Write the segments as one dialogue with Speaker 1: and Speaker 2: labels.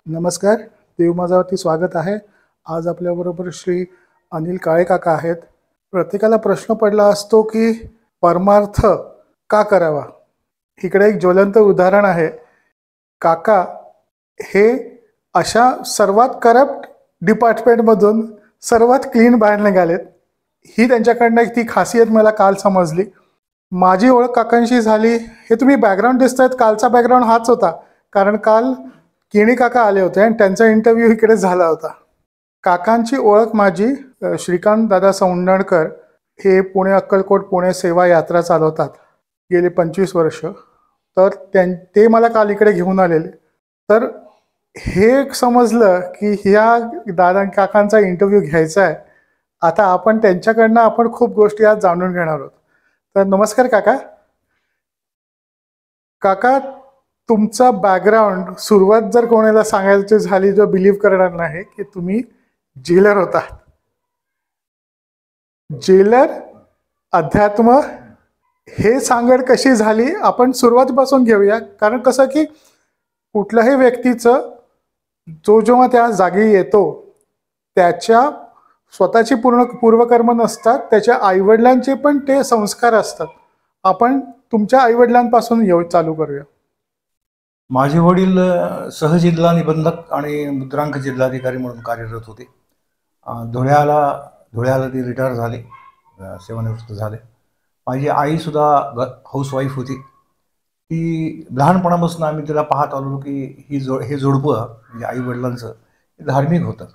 Speaker 1: नमस्कार, देव माझावरती स्वागत आहे. आज आपल्याबरोबर श्री अनिल काळे काका आहेत. प्रत्येकाला प्रश्न पडला असतो की परमार्थ का करावा. इकडे एक ज्वलंत उदाहरण आहे. काका हे अशा सर्वात करप्ट डिपार्टमेंटमधून सर्वात क्लीन बाहेर निघालेत. ही त्यांच्याकडनं एक ती खासियत मला काल समजली. माझी ओळख काकांशी झाली. हे तुम्ही बॅकग्राऊंड दिसतायत, कालचा बॅकग्राऊंड हाच होता, कारण काल केणी काका आले होते आणि त्यांचा इंटरव्ह्यू इकडे झाला होता. काकांची ओळख माझी श्रीकांत दादा सौंदणकर हे पुणे अक्कलकोट पुणे सेवा यात्रा चालवतात गेले 25 वर्ष. तर ते मला काल इकडे घेऊन आलेले. तर हे समजलं की ह्या दादा काकांचा इंटरव्ह्यू घ्यायचा आहे. आता आपण त्यांच्याकडनं खूप गोष्टी आज जाणून घेणार आहोत. तर नमस्कार काका. काका, तुमचा बॅकग्राऊंड सुरुवात जर कोणाला सांगायची झाली जो बिलीव्ह करणार नाही की तुम्ही जेलर होता. जेलर, अध्यात्म, हे सांगड कशी झाली आपण सुरुवातीपासून घेऊया. कारण कसं की कुठल्याही व्यक्तीचं जो जेव्हा त्या जागी येतो त्याच्या स्वतःची पूर्वकर्म नसतात, त्याच्या आईवडिलांचे पण ते संस्कार असतात. आपण तुमच्या आईवडिलांपासून चालू करूया.
Speaker 2: माझे वडील सहजिल्हा निबंधक आणि मुद्रांक जिल्हाधिकारी म्हणून कार्यरत होते. धुळ्याला ते रिटायर झाले, सेवानिवृत्त झाले. माझी आईसुद्धा हाऊसवाईफ होती. ती लहानपणापासून आम्ही तिला पाहत आलो की हे जोडपं म्हणजे आईवडिलांचं धार्मिक होतं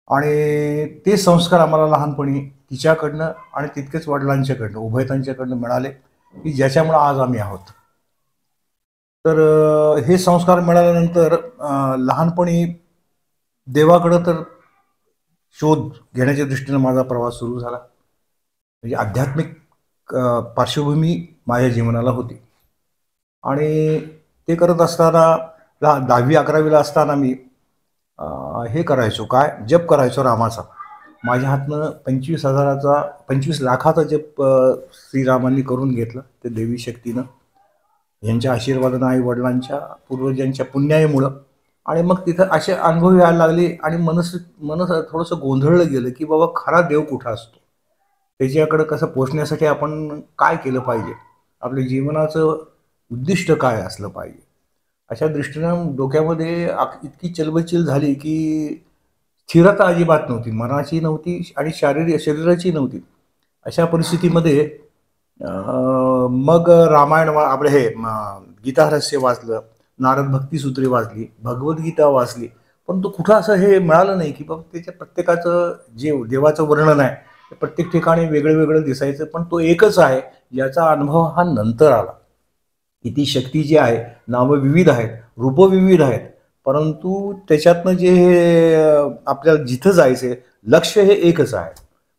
Speaker 2: आणि ते संस्कार आम्हाला लहानपणी तिच्याकडनं आणि तितकेच वडिलांच्याकडनं उभयतांच्याकडनं मिळाले की ज्याच्यामुळं आज आम्ही आहोत. तर हे संस्कार मिळाल्यानंतर लहानपणी देवाकडं तर शोध घेण्याच्या दृष्टीनं माझा प्रवास सुरू झाला. म्हणजे आध्यात्मिक पार्श्वभूमी माझ्या जीवनाला होती आणि ते करत असताना 10वी-11वीला असताना मी हे करायचो, काय जप करायचो रामाचा. माझ्या हातनं 25 लाखाचा जप श्रीरामांनी करून घेतलं. ते देवी शक्तीनं, यांच्या आशीर्वादानं, आई वडिलांच्या पूर्वजांच्या पुण्याईमुळं. आणि मग तिथं असे अनुभव यायला लागले आणि मन थोडंसं गोंधळलं गेलं की बाबा खरा देव कुठं असतो, त्याच्याकडं कसं पोचण्यासाठी आपण काय केलं पाहिजे, आपल्या जीवनाचं उद्दिष्ट काय असलं पाहिजे. अशा दृष्टीनं डोक्यामध्ये इतकी चलबचिल झाली की स्थिरता अजिबात नव्हती, मनाची नव्हती आणि शरीराची नव्हती. अशा परिस्थितीमध्ये मग रामायण आपलं हे गीता रहस्य वाचलं, नारद भक्तिसूत्रे वाचली, भगवद्गीता वाचली, पण तो कुठं असं हे मिळालं नाही की बाबा त्याच्या प्रत्येकाचं जे देवाचं वर्णन आहे ते प्रत्येक ठिकाणी वेगळं वेगळं दिसायचं, पण तो एकच आहे याचा अनुभव हा नंतर आला. की ती शक्ती जी आहे, नावं विविध आहेत, रूपं विविध आहेत, परंतु त्याच्यातनं जे आपल्याला जिथं जायचं लक्ष हे एकच आहे.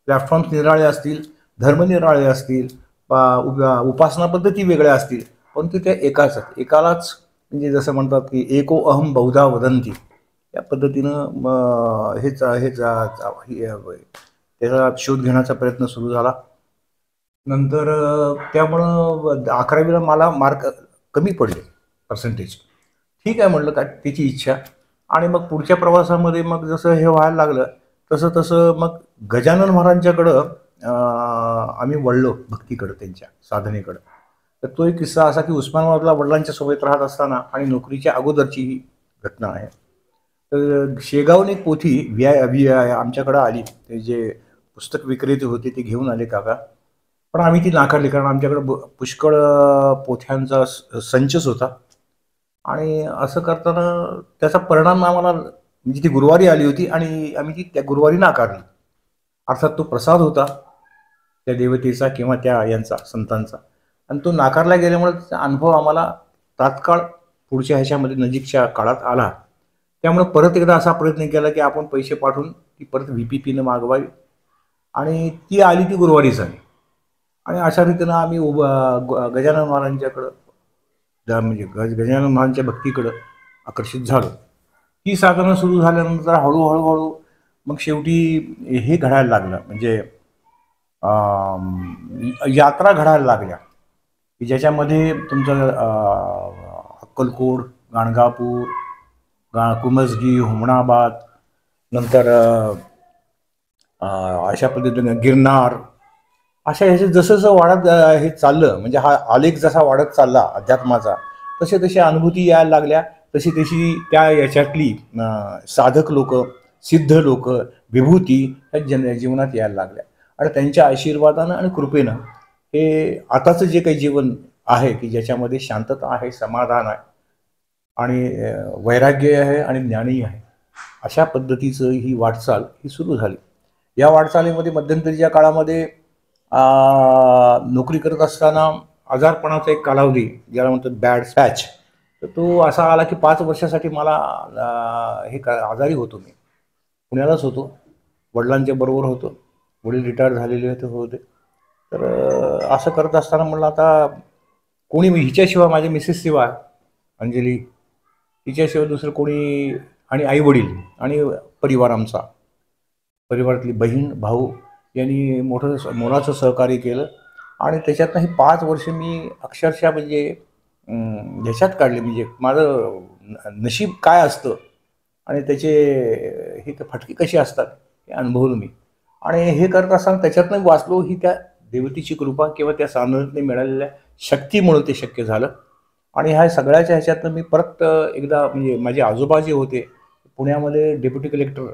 Speaker 2: प्लॅटफॉर्म्स निराळे असतील, धर्म निराळे असतील, उपासना पद्धती वेगळ्या असतील, परंतु त्या एकालाच म्हणजे जसं म्हणतात की एको अहम बहुधा वदंती, या पद्धतीनं त्याचा शोध घेण्याचा प्रयत्न सुरू झाला. नंतर त्यामुळं 11वीला मला मार्क कमी पडले, पर्सेंटेज. ठीक आहे म्हटलं, काय त्याची इच्छा. आणि मग पुढच्या प्रवासामध्ये मग जसं हे व्हायला लागलं तसं तसं मग गजानन महाराजांच्याकडं आम्ही वळलो, भक्तीकडं, त्यांच्या साधनेकडं. तर तो एक किस्सा असा की उस्मानाबादला वडिलांच्या सोबत राहत असताना आणि नोकरीच्या अगोदरची ही घटना आहे. तर शेगावने एक पोथी आमच्याकडं आली. ते जे पुस्तक विक्रेते होते ते घेऊन आले काका, पण आम्ही ती नाकारली, कारण आमच्याकडं पुष्कळ पोथ्यांचा संचच होता. आणि असं करताना त्याचा परिणाम आम्हाला, म्हणजे ती गुरुवारी आली होती आणि आम्ही ती त्या गुरुवारी नाकारली. अर्थात तो प्रसाद होता त्या देवतेचा किंवा त्या यांचा संतांचा, आणि तो नाकारला गेल्यामुळे त्याचा अनुभव आम्हाला तात्काळ पुढच्या ह्याच्यामध्ये नजीकच्या काळात आला. त्यामुळे परत एकदा असा प्रयत्न केला की आपण पैसे पाठवून ती परत VPPनं मागवावी, आणि ती आली, ती गुरुवारीच आली. आणि अशा रीतीनं आम्ही गजानन महाराजांच्याकडं म्हणजे गजानन महाराजांच्या भक्तीकडं आकर्षित झालो. ही साधनं सुरू झाल्यानंतर हळूहळू मग शेवटी हे घडायला लागलं, म्हणजे यात्रा घडायला लागल्या की ज्याच्यामध्ये तुमचं अक्कलकोट, गाणगापूर, कुमसगी, हुमणाबाद, नंतर अशा पद्धतीनं गिरनार, अशा ह्याचे जसं जसं वाढत हे चाललं, म्हणजे हा आलेख जसा वाढत चालला अध्यात्माचा, तसे तसे अनुभूती यायला लागल्या, तशी तशी त्या याच्यातली साधक लोक, सिद्ध लोक, विभूती ह्या जीवनात यायला लागल्या. आणि त्यांच्या आशीर्वादानं आणि कृपेनं हे आताचं जे काही जीवन आहे की ज्याच्यामध्ये शांतता आहे, समाधान आहे आणि वैराग्य आहे आणि ज्ञानही आहे, अशा पद्धतीचं ही वाटचाल ही सुरू झाली. या वाटचालीमध्ये मध्यंतरीच्या काळामध्ये नोकरी करत असताना आजारपणाचा एक कालावधी, ज्याला म्हणतात बॅड पॅच, तर तो असा आला की 5 वर्षासाठी मला आजारी होतो. मी पुण्यालाच होतो, वडिलांच्या बरोबर होतो, वडील रिटायर झालेले होते. तर असं करत असताना म्हणलं आता कोणी हिच्याशिवाय, माझ्या मिसेस शिवाय, अंजली, तिच्याशिवाय दुसरं कोणी, आणि आई वडील आणि परिवार, आमचा परिवारातली बहीण भाऊ यांनी मोलाचं सहकार्य केलं. आणि त्याच्यातनं ही 5 वर्ष मी अक्षरशः म्हणजे ह्याच्यात काढले, म्हणजे माझं नशीब काय असतं आणि त्याचे हे फटके कसे असतात हे अनुभवलं मी. आणि हे करत असताना त्याच्यातनं वाचलो, ही त्या देवतेची कृपा किंवा त्या साधनेने मिळालेल्या शक्तीमुळे ते शक्य झालं. आणि ह्या सगळ्याच्या ह्याच्यातनं मी परत एकदा, म्हणजे माझे आजोबा जे होते पुण्यामध्ये डेप्युटी कलेक्टर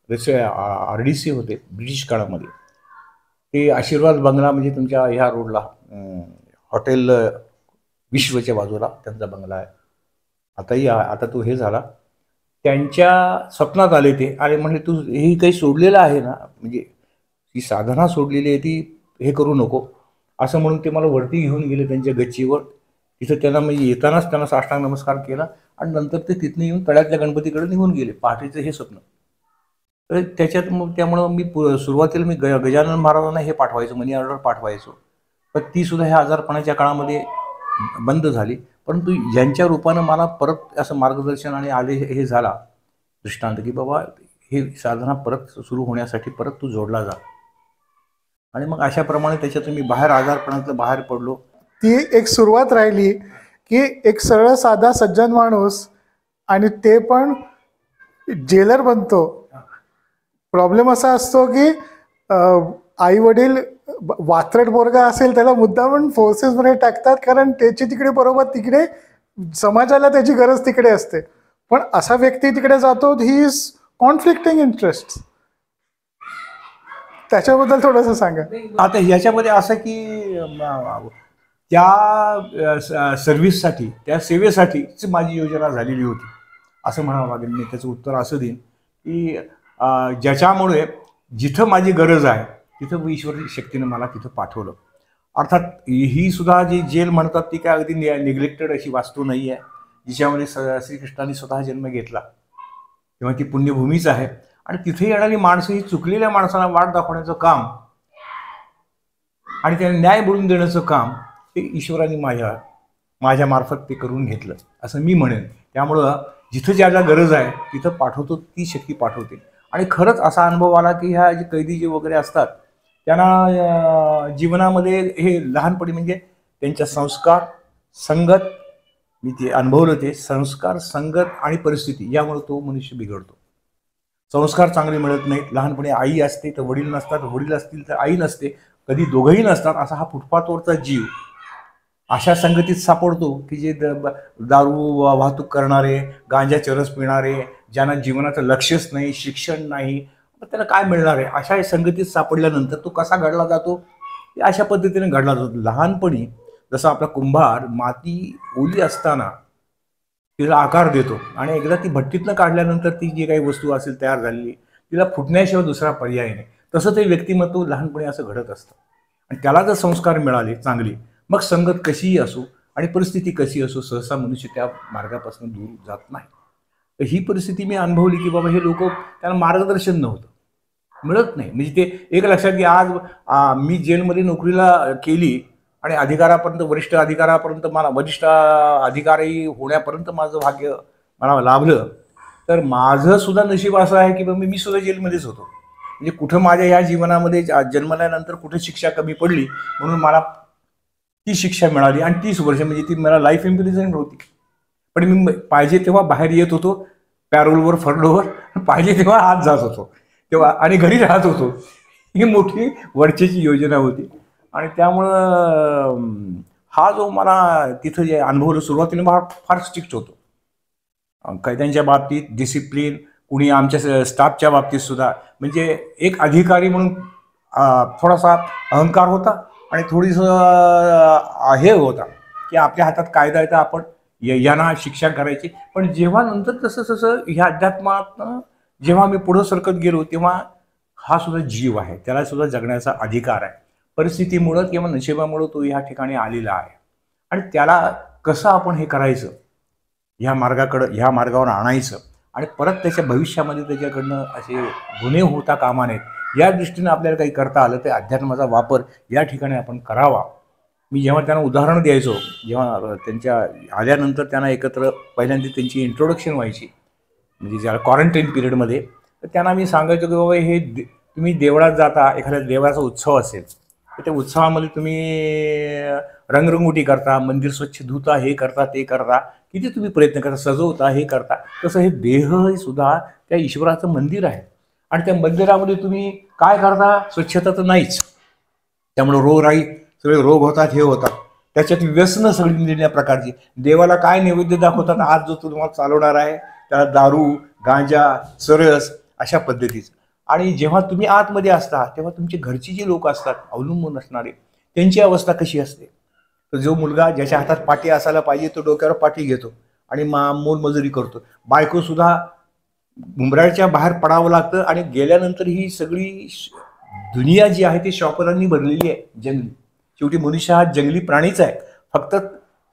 Speaker 2: RDC होते ब्रिटिश काळामध्ये, ते आशीर्वाद बंगला, म्हणजे तुमच्या ह्या रोडला हॉटेल विश्वच्या बाजूला त्यांचा बंगला आहे, आताही आता तो हे झाला. त्यांच्या स्वप्नात आले ते, अरे म्हणले तू हे काही सोडलेलं आहे ना, म्हणजे ती साधना सोडलेली आहे, ती हे करू नको असं म्हणून ते मला वरती घेऊन गेले त्यांच्या गच्चीवर. तिथं त्यांना म्हणजे येतानाच त्यांना साष्टांग नमस्कार केला आणि नंतर ते तिथनं येऊन तळ्यातल्या गणपतीकडे निघून गेले. पहाटेचं हे स्वप्न. तर त्याच्यात मग त्यामुळं मी सुरुवातीला मी गजानन महाराजांना हे पाठवायचो, मनी ऑर्डर पाठवायचो, पण ती सुद्धा ह्या आजारपणाच्या काळामध्ये बंद झाली. परंतु ज्यांच्या रूपानं मला परत असं मार्गदर्शन आणि आले हे झाला दृष्टांत, की बाबा हे साधना परत सुरू होण्यासाठी परत तू जोडला जा. आणि मग अशाप्रमाणे त्याच्यातून मी आजारपणातलं बाहेर पडलो.
Speaker 1: ती एक सुरुवात राहिली की एक सरळ साधा सज्जन माणूस आणि ते पण जेलर बनतो. प्रॉब्लेम असा असतो की आई वडील वात्रट पोरगा असेल त्याला मुद्दामून फोर्सेसमध्ये टाकतात, कारण त्याची तिकडे बरोबर तिकडे समाजाला त्याची गरज तिकडे असते. पण असा व्यक्ती तिकडे जातो, ही इज कॉन्फ्लिक्टिंग इंटरेस्ट. त्याच्याबद्दल थोडंसं सांगा.
Speaker 2: आता ह्याच्यामध्ये असं की त्या सर्व्हिससाठी, त्या सेवेसाठीच माझी योजना झालेली होती असं म्हणावं लागेल. मी त्याचं उत्तर असं देईन की ज्याच्यामुळे जिथं माझी गरज आहे तिथं ईश्वरी शक्तीनं मला तिथं पाठवलं. अर्थात ही सुद्धा जी जेल म्हणतात ती काय अगदी निग्लेक्टेड अशी वास्तू नाही आहे, जिच्यामध्ये श्रीकृष्णाने स्वतः जन्म घेतला, तेव्हा ती पुण्यभूमीच आहे. आणि तिथे येणारी माणसं ही चुकलेल्या माणसाला वाट दाखवण्याचं काम आणि त्यांना न्याय बोलून देण्याचं काम ते ईश्वराने माझ्यामार्फत ते करून घेतलं असं मी म्हणेन. त्यामुळं जिथं ज्याला गरज आहे तिथं पाठवतो, ती शक्ती पाठवते. आणि खरंच असा अनुभव आला की ह्या जे कैदी जे वगैरे असतात त्यांना जीवनामध्ये हे लहानपणी म्हणजे त्यांच्या संस्कार, संगत, मी ते अनुभवलं, ते संस्कार, संगत आणि परिस्थिती यामुळे तो मनुष्य बिघडतो. संस्कार चांगले मिळत नाहीत. लहानपणी आई असते तर वडील नसतात, वडील असतील तर आई नसते, कधी दोघंही नसतात. असा हा फुटपाथवरचा जीव अशा संगतीत सापडतो की जे दारू वाहतूक करणारे, गांजा चरस पिणारे, ज्यांना जीवनाचं लक्षच नाही, शिक्षण नाही, मग त्याला काय मिळणार आहे, अशा संगतीत सापडल्यानंतर तो कसा घडला जातो, अशा पद्धतीने घडला जातो. लहानपणी जसं आपला कुंभार माती ओली असताना तिला आकार देतो आणि एकदा ती भट्टीतनं काढल्यानंतर ती जी काही वस्तू असेल तयार झालेली तिला फुटण्याशिवाय दुसरा पर्याय नाही, तसं ते व्यक्तिमत्व लहानपणी असं घडत असतं. आणि त्याला जर संस्कार मिळाले चांगली, मग संगत कशीही असो आणि परिस्थिती कशी असो, सहसा मनुष्य त्या मार्गापासून दूर जात नाही. तर ही परिस्थिती मी अनुभवली की बाबा हे लोक, त्यांना मार्गदर्शन नव्हतं, मिळत नाही. म्हणजे ते एक लक्षात की आज मी जेलमध्ये नोकरीला केली आणि अधिकारापर्यंत, वरिष्ठ अधिकारापर्यंत, मला वरिष्ठ अधिकारी होण्यापर्यंत माझं भाग्य मला लाभलं. तर माझं सुद्धा नशीब असं आहे की मी सुद्धा जेलमध्येच होतो. म्हणजे कुठं माझ्या ह्या जीवनामध्ये जन्मल्यानंतर कुठे शिक्षा कमी पडली म्हणून मला ती शिक्षा मिळाली. आणि 30 वर्ष म्हणजे ती मला लाईफ इम्प्रिझनमेंट होती. पण मी पाहिजे तेव्हा बाहेर येत होतो. पॅरोलवर फरलोवर पाहिजे तेव्हा आत जात होतो तेव्हा आणि घरी राहत होतो. ही मोठी वरचेची योजना होती. आणि त्यामुळं हा जो मला तिथं जे अनुभवलं सुरुवातीला मला फार स्ट्रिक्ट होतो. कैद्यांच्या बाबतीत डिसिप्लिन, कुणी आमच्या स्टाफच्या बाबतीत सुद्धा. म्हणजे एक अधिकारी म्हणून थोडासा अहंकार होता आणि थोडीसं हे होता की आपल्या हातात कायदा आहे तर आपण यांना शिक्षा करायची. पण जेव्हा नंतर तसं तसं ह्या अध्यात्मात जेव्हा मी पुढं सरकत गेलो तेव्हा हा सुद्धा जीव आहे, त्याला सुद्धा जगण्याचा अधिकार आहे. परिस्थितीमुळं किंवा नशिबामुळं तो ह्या ठिकाणी आलेला आहे. आणि त्याला कसं आपण हे करायचं, ह्या मार्गावर आणायचं आणि परत त्याच्या भविष्यामध्ये त्याच्याकडनं असे गुन्हे होता कामा नयेत, या दृष्टीनं आपल्याला काही करता आलं तर अध्यात्माचा वापर या ठिकाणी आपण करावा. मी जेव्हा त्यांना उदाहरणं द्यायचो, जेव्हा त्यांच्या आल्यानंतर त्यांना एकत्र पहिल्यांदा त्यांची इंट्रोडक्शन व्हायची, म्हणजे ज्याला क्वारंटाईन पिरियडमध्ये, तर त्यांना मी सांगायचो की बाबा हे तुम्ही देवळात जाता, एखाद्या देवाचा उत्सव असेल तर त्या उत्सवामध्ये तुम्ही रंगरंगोटी करता, मंदिर स्वच्छ धुता, हे करता ते करता, किती तुम्ही प्रयत्न करता, सजवता, हे करता. तसं हे देह सुद्धा त्या ईश्वराचं मंदिर आहे आणि त्या मंदिरामध्ये तुम्ही काय करता, स्वच्छता तर नाहीच. त्यामुळे रोगराई, सगळे रोग होतात, हे होतात. त्याच्यात व्यसनं सगळी निर्णय प्रकारची. देवाला काय नैवेद्य दाखवतात, आज जो तुम्हाला चालवणार आहे त्याला दारू, गांजा, सरस अशा पद्धतीचं. आणि जेव्हा तुम्ही आतमध्ये असता तेव्हा तुमची घरची जी लोक असतात अवलंबून असणारे, त्यांची अवस्था कशी असते. तर जो मुलगा ज्याच्या हातात पाटी असायला पाहिजे तो डोक्यावर पाटी घेतो आणि मोलमजुरी करतो. बायकोसुद्धा उंबऱ्याच्या बाहेर पडावं लागतं आणि गेल्यानंतर ही सगळी दुनिया जी आहे ती शॉपरांनी भरलेली आहे, जंगली. शेवटी मनुष्य हा जंगली प्राणीच आहे. फक्त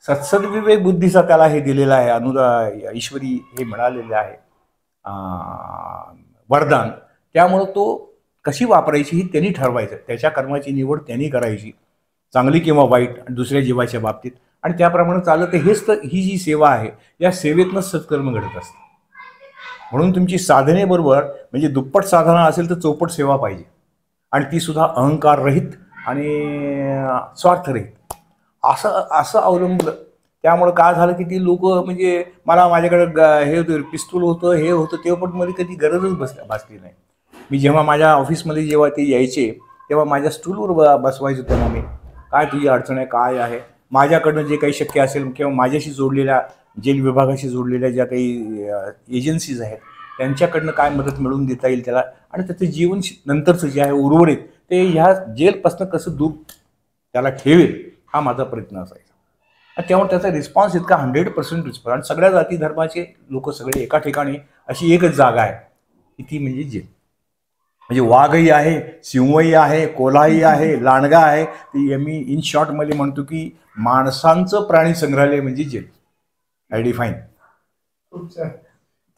Speaker 2: सत्सद्विवेक बुद्धीचा त्याला हे दिलेला आहे, ईश्वरी हे मिळालेलं आहे वरदान. त्यामुळं तो कशी वापरायची ही त्यांनी ठरवायचं, त्याच्या कर्माची निवड त्यांनी करायची, चांगली किंवा वाईट, दुसऱ्या जीवाच्या बाबतीत. आणि त्याप्रमाणे चालत हेच तर ही जी सेवा आहे, या सेवेतनं सत्कर्म घडत असतं. म्हणून तुमची साधनेबरोबर म्हणजे दुप्पट साधना असेल तर चौपट सेवा पाहिजे आणि ती सुद्धा अहंकार रहित आणि स्वार्थरहित असं अवलंबलं. त्यामुळं काय झालं की ती लोक म्हणजे माझ्याकडं हे होतं, पिस्तूल होतं, हे होतं, तेव्हा पण मध्ये कधी गरजच भासली नाही. मी जेव्हा माझ्या ऑफिसमध्ये जेव्हा ते यायचे तेव्हा माझ्या स्टूलवर बसवायचो त्यांना मी, काय तुझी अडचण आहे, काय आहे, माझ्याकडनं जे काही शक्य असेल किंवा माझ्याशी जोडलेल्या जेल विभागाशी जोडलेल्या ज्या काही एजन्सीज आहेत त्यांच्याकडनं काय मदत मिळवून देता येईल त्याला, आणि त्याचं जीवन नंतरचं जे आहे उर्वरित ते ह्या जेलपासून कसं दूर त्याला ठेवेल हा माझा प्रयत्न असायचा. आणि त्यामुळे त्याचा रिस्पॉन्स इतका 100% रिस्पॉन्स. आणि सगळ्या जाती धर्माचे लोक सगळे एका ठिकाणी अशी एकच जागा आहे की ती म्हणजे जेल. म्हणजे वाघही आहे, सिंहही आहे, कोल्हाही आहे, लांडगा आहे. ती मी इन शॉर्टमध्ये म्हणतो की माणसांचं प्राणी संग्रहालय म्हणजे जेल. I define.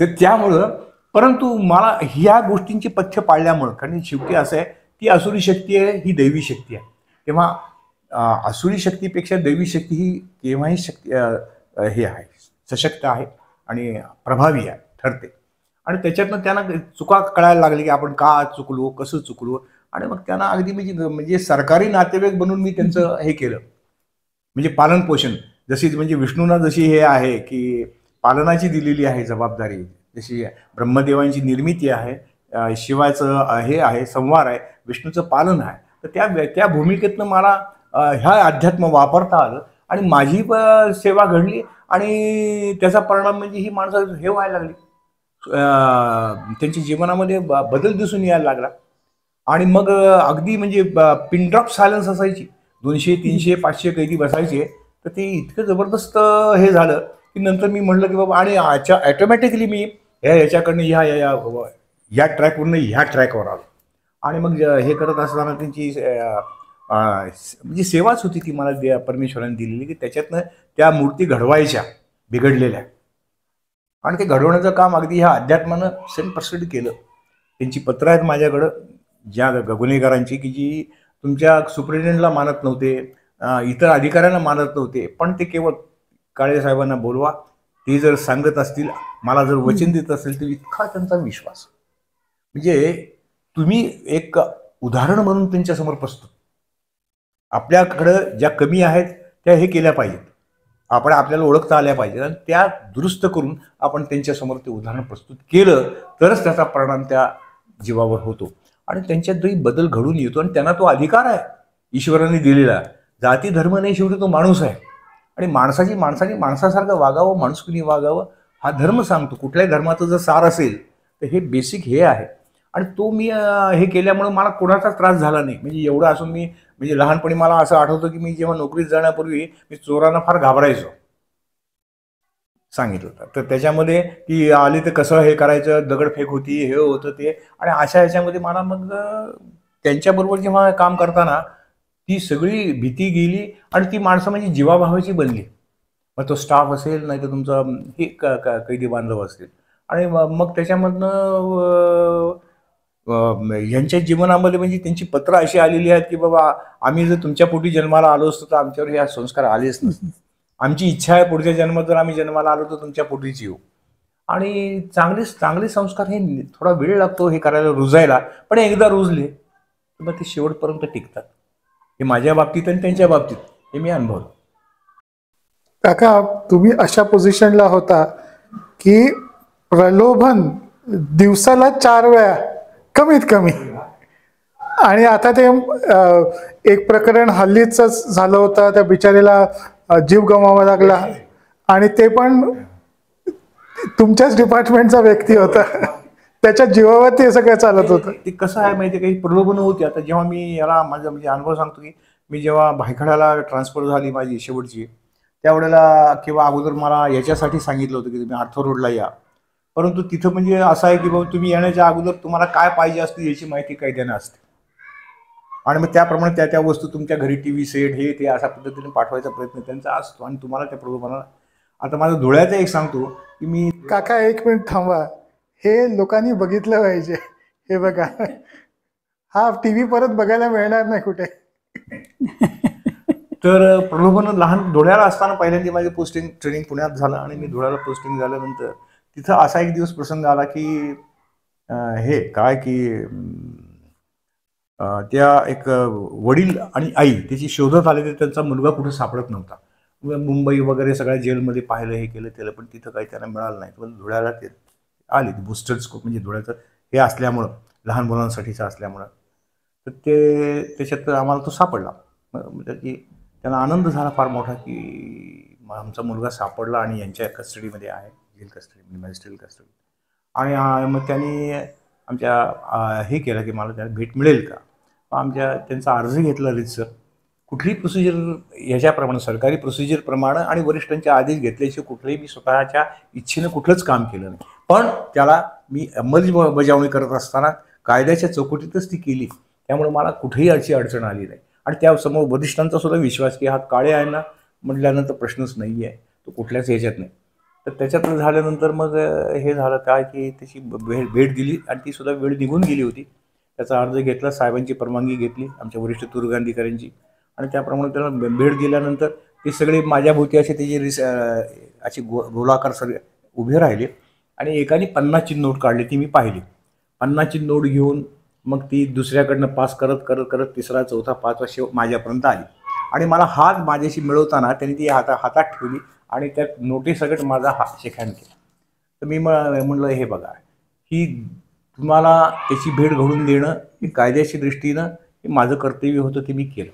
Speaker 2: तर त्यामुळं परंतु मला ह्या गोष्टींची पथ्य पाळल्यामुळं, कारण शेवटी असं आहे ती असुरी शक्ती आहे, ही दैवी शक्ती आहे. तेव्हा असुरी शक्तीपेक्षा दैवी शक्ती ही केव्हाही शक्ती हे आहे, सशक्त आहे आणि प्रभावी आहे, ठरते. आणि त्याच्यातनं त्यांना चुका कळायला लागली की आपण का चुकलो, कसं चुकलो. आणि मग त्यांना अगदी म्हणजे सरकारी नातेवाईक बनून मी त्यांचं हे केलं, म्हणजे पालन पोषण. जशी म्हणजे विष्णूंना जशी हे आहे की पालनाची दिलेली आहे जबाबदारी, जशी ब्रह्मदेवांची निर्मिती आहे, शिवाचं हे आहे संवार आहे, विष्णूचं पालन आहे. तर त्या भूमिकेतनं मला ह्या अध्यात्म वापरता आलं आणि माझी सेवा घडली. आणि त्याचा परिणाम म्हणजे ही माणसं हे व्हायला लागली, त्यांच्या जीवनामध्ये बदल दिसून यायला लागला. आणि मग अगदी म्हणजे पिन ड्रॉप सायलन्स असायची. 200, 300, 500 कैदी बसायचे. तर ते इतकं जबरदस्त हे झालं की नंतर मी म्हटलं की बाबा, आणि ॲटोमॅटिकली मी ह्याच्याकडनं ह्या ट्रॅकवरून ह्या ट्रॅकवर आलो. आणि मग हे करत असताना त्यांची म्हणजे सेवाच होती ती मला परमेश्वराने दिलेली, की त्याच्यातनं त्या मूर्ती घडवायच्या बिघडलेल्या. आणि ते घडवण्याचं काम अगदी ह्या अध्यात्मानं 100% केलं. त्यांची पत्र आहेत माझ्याकडं ज्या गुन्हेगारांची की जी तुमच्या सुप्रिटेंडंटला मानत नव्हते, इतर अधिकाऱ्यांना मानत नव्हते, पण ते केवळ काळे साहेबांना बोलवा, ते जर सांगत असतील, मला जर वचन देत असेल तर इतका त्यांचा विश्वास. म्हणजे तुम्ही एक उदाहरण म्हणून त्यांच्यासमोर प्रस्तुत. आपल्याकडं ज्या कमी आहेत त्या हे केल्या पाहिजेत. आपण आपल्याला ओळखता आल्या पाहिजे आणि त्या दुरुस्त करून आपण त्यांच्यासमोर ते उदाहरण प्रस्तुत केलं तरच त्याचा परिणाम त्या जीवावर होतो आणि त्यांच्यातही बदल घडून येतो आणि त्यांना तो अधिकार आहे ईश्वराने दिलेला. जाती धर्म नाही, शेवटी तो माणूस आहे आणि माणसाने माणसासारखं वागावं, माणुसकीने वागावं हा धर्म सांगतो. कुठल्याही धर्माचं जर सार असेल तर हे बेसिक हे आहे आणि तो मी हे केल्यामुळे मला कोणाचा त्रास झाला नाही. म्हणजे एवढं असून मी म्हणजे लहानपणी मला असं आठवतं की मी जेव्हा नोकरीत जाण्यापूर्वी मी चोरांना फार घाबरायचो, सांगितलं होतं. तर त्याच्यामध्ये की आले तर कसं हे करायचं, दगडफेक होती, हे होतं ते, आणि अशा ह्याच्यामध्ये मला मग त्यांच्याबरोबर जेव्हा काम करताना ती सगळी भीती गेली आणि ती माणसं म्हणजे जीवाभावाची बनली. मग तो स्टाफ असेल, नाही तर तुमचा हे कैदी बांधव असेल आणि मग त्याच्यामधनं यांच्या जीवनामध्ये म्हणजे त्यांची पत्र अशी आलेली आहेत की बाबा आम्ही जर तुमच्या पोटी जन्माला आलो असतो तर आमच्यावर हे संस्कार आलेच नसते. आमची इच्छा आहे पुढच्या जन्मात जर आम्ही जन्माला आलो तर तुमच्या पोटीच येऊ. आणि चांगले संस्कार हे थोडा वेळ लागतो हे करायला, रुजायला, पण एकदा रुजले तर मग ते शेवटपर्यंत टिकतात. हे माझ्या बाबतीत आणि त्यांच्या बाबतीत हे मी अनुभवलं.
Speaker 1: काका, तुम्ही अशा पोझिशनला होता की प्रलोभन दिवसाला 4 वेळा कमीत कमी, आणि आता ते एक प्रकरण हल्लीच झालं होतं, त्या बिचारीला जीव गमवावा लागला आणि ते पण तुमच्याच डिपार्टमेंटचा व्यक्ती होता. त्याच्या जीवावर ते सगळं चालत होतं.
Speaker 2: ते कसं आहे माहिती आहे, काही प्रलोभन होती. आता जेव्हा मी याला माझा म्हणजे अनुभव सांगतो की मी जेव्हा भायखळ्याला ट्रान्सफर झाली माझी शेवटची, त्यावेळेला किंवा अगोदर मला याच्यासाठी सांगितलं होतं की तुम्ही आर्थर रोडला या, परंतु तिथं म्हणजे असं आहे की बाबा तुम्ही येण्याच्या अगोदर तुम्हाला काय पाहिजे असते याची माहिती कायद्यानं असते आणि मग त्याप्रमाणे त्या वस्तू तुमच्या घरी टीव्ही सेट हे ते अशा पद्धतीने पाठवायचा प्रयत्न त्यांचा असतो आणि तुम्हाला त्या प्रलोभनाला. आता माझं धुळ्याचं एक सांगतो की मी.
Speaker 1: काका, 1 मिनिट थांबा, हे लोकांनी बघितलं पाहिजे. हे बघा, हा टीव्ही परत बघायला मिळणार नाही कुठे.
Speaker 2: तर प्रलोभन लहान धुळ्याला असताना पहिल्यांदा माझे पोस्टिंग ट्रेनिंग पुण्यात झालं आणि मी धुळ्याला पोस्टिंग झाल्यानंतर तिथं असा एक दिवस प्रसंग आला की हे काय की त्या एक वडील आणि आई त्याची शोधत आले तर त्यांचा मुलगा कुठे सापडत नव्हता. मुंबई वगैरे सगळ्या जेलमध्ये पाहिलं, हे केलं त्याला, पण तिथं काही त्यांना मिळालं नाही. पण धुळ्याला ते आले, बूस्टर स्कोप म्हणजे धुळ्याचं हे असल्यामुळं, लहान मुलांसाठीचं असल्यामुळं, तर ते त्याच्यात आम्हाला तो सापडला. त्याची त्यांना आनंद झाला फार मोठा की आमचा मुलगा सापडला आणि यांच्या कस्टडीमध्ये आहे, जेल कस्टडीमध्ये, मॅजिस्ट्रेट कस्टडी. आणि मग त्यांनी आमच्या हे केलं की मला त्याला भेट मिळेल का. आमच्या त्यांचा अर्ज घेतला रीतसर, कुठलीही प्रोसिजर ह्याच्याप्रमाणे सरकारी प्रोसिजरप्रमाणे आणि वरिष्ठांचे आदेश घेतल्याशिवाय कुठलंही मी स्वतःच्या इच्छेनं कुठलंच काम केलं नाही. पण त्याला मी अंमलबजावणी करत असताना कायद्याच्या चौकटीतच ती केली, त्यामुळे मला कुठेही अशी अडचण आली नाही. आणि त्यासमोर वरिष्ठांचा सुद्धा विश्वास की हा काळे आहे ना म्हटल्यानंतर प्रश्नच नाही आहे, तो कुठल्याच ह्याच्यात नाही. तर त्याच्यात झाल्यानंतर मग हे झालं काय की त्याची भेट दिली आणि ती सुद्धा वेळ निघून गेली होती. त्याचा अर्ज घेतला, साहेबांची परवानगी घेतली, आमच्या वरिष्ठ तुरुंगाधिकाऱ्यांची, आणि त्याप्रमाणे त्याला भेट दिल्यानंतर ते सगळे माझ्याभोवती असे त्याची अशी गोलाकार सगळे उभे राहिले आणि एकाने 50ची नोट काढली, ती मी पाहिली. 50ची नोट घेऊन मग ती दुसऱ्याकडनं पास करत करत करत तिसरा चौथा 5वा शेव माझ्यापर्यंत आली आणि मला हात माझ्याशी मिळवताना त्यांनी ती हातात ठेवली आणि त्या नोटीसकट माझा हात शेकहँड केला. तर मी म्हणलं, हे बघा, ही तुम्हाला त्याची भेट घडून देणं ही कायद्याच्या दृष्टीनं हे माझं कर्तव्य होतं, ते मी केलं.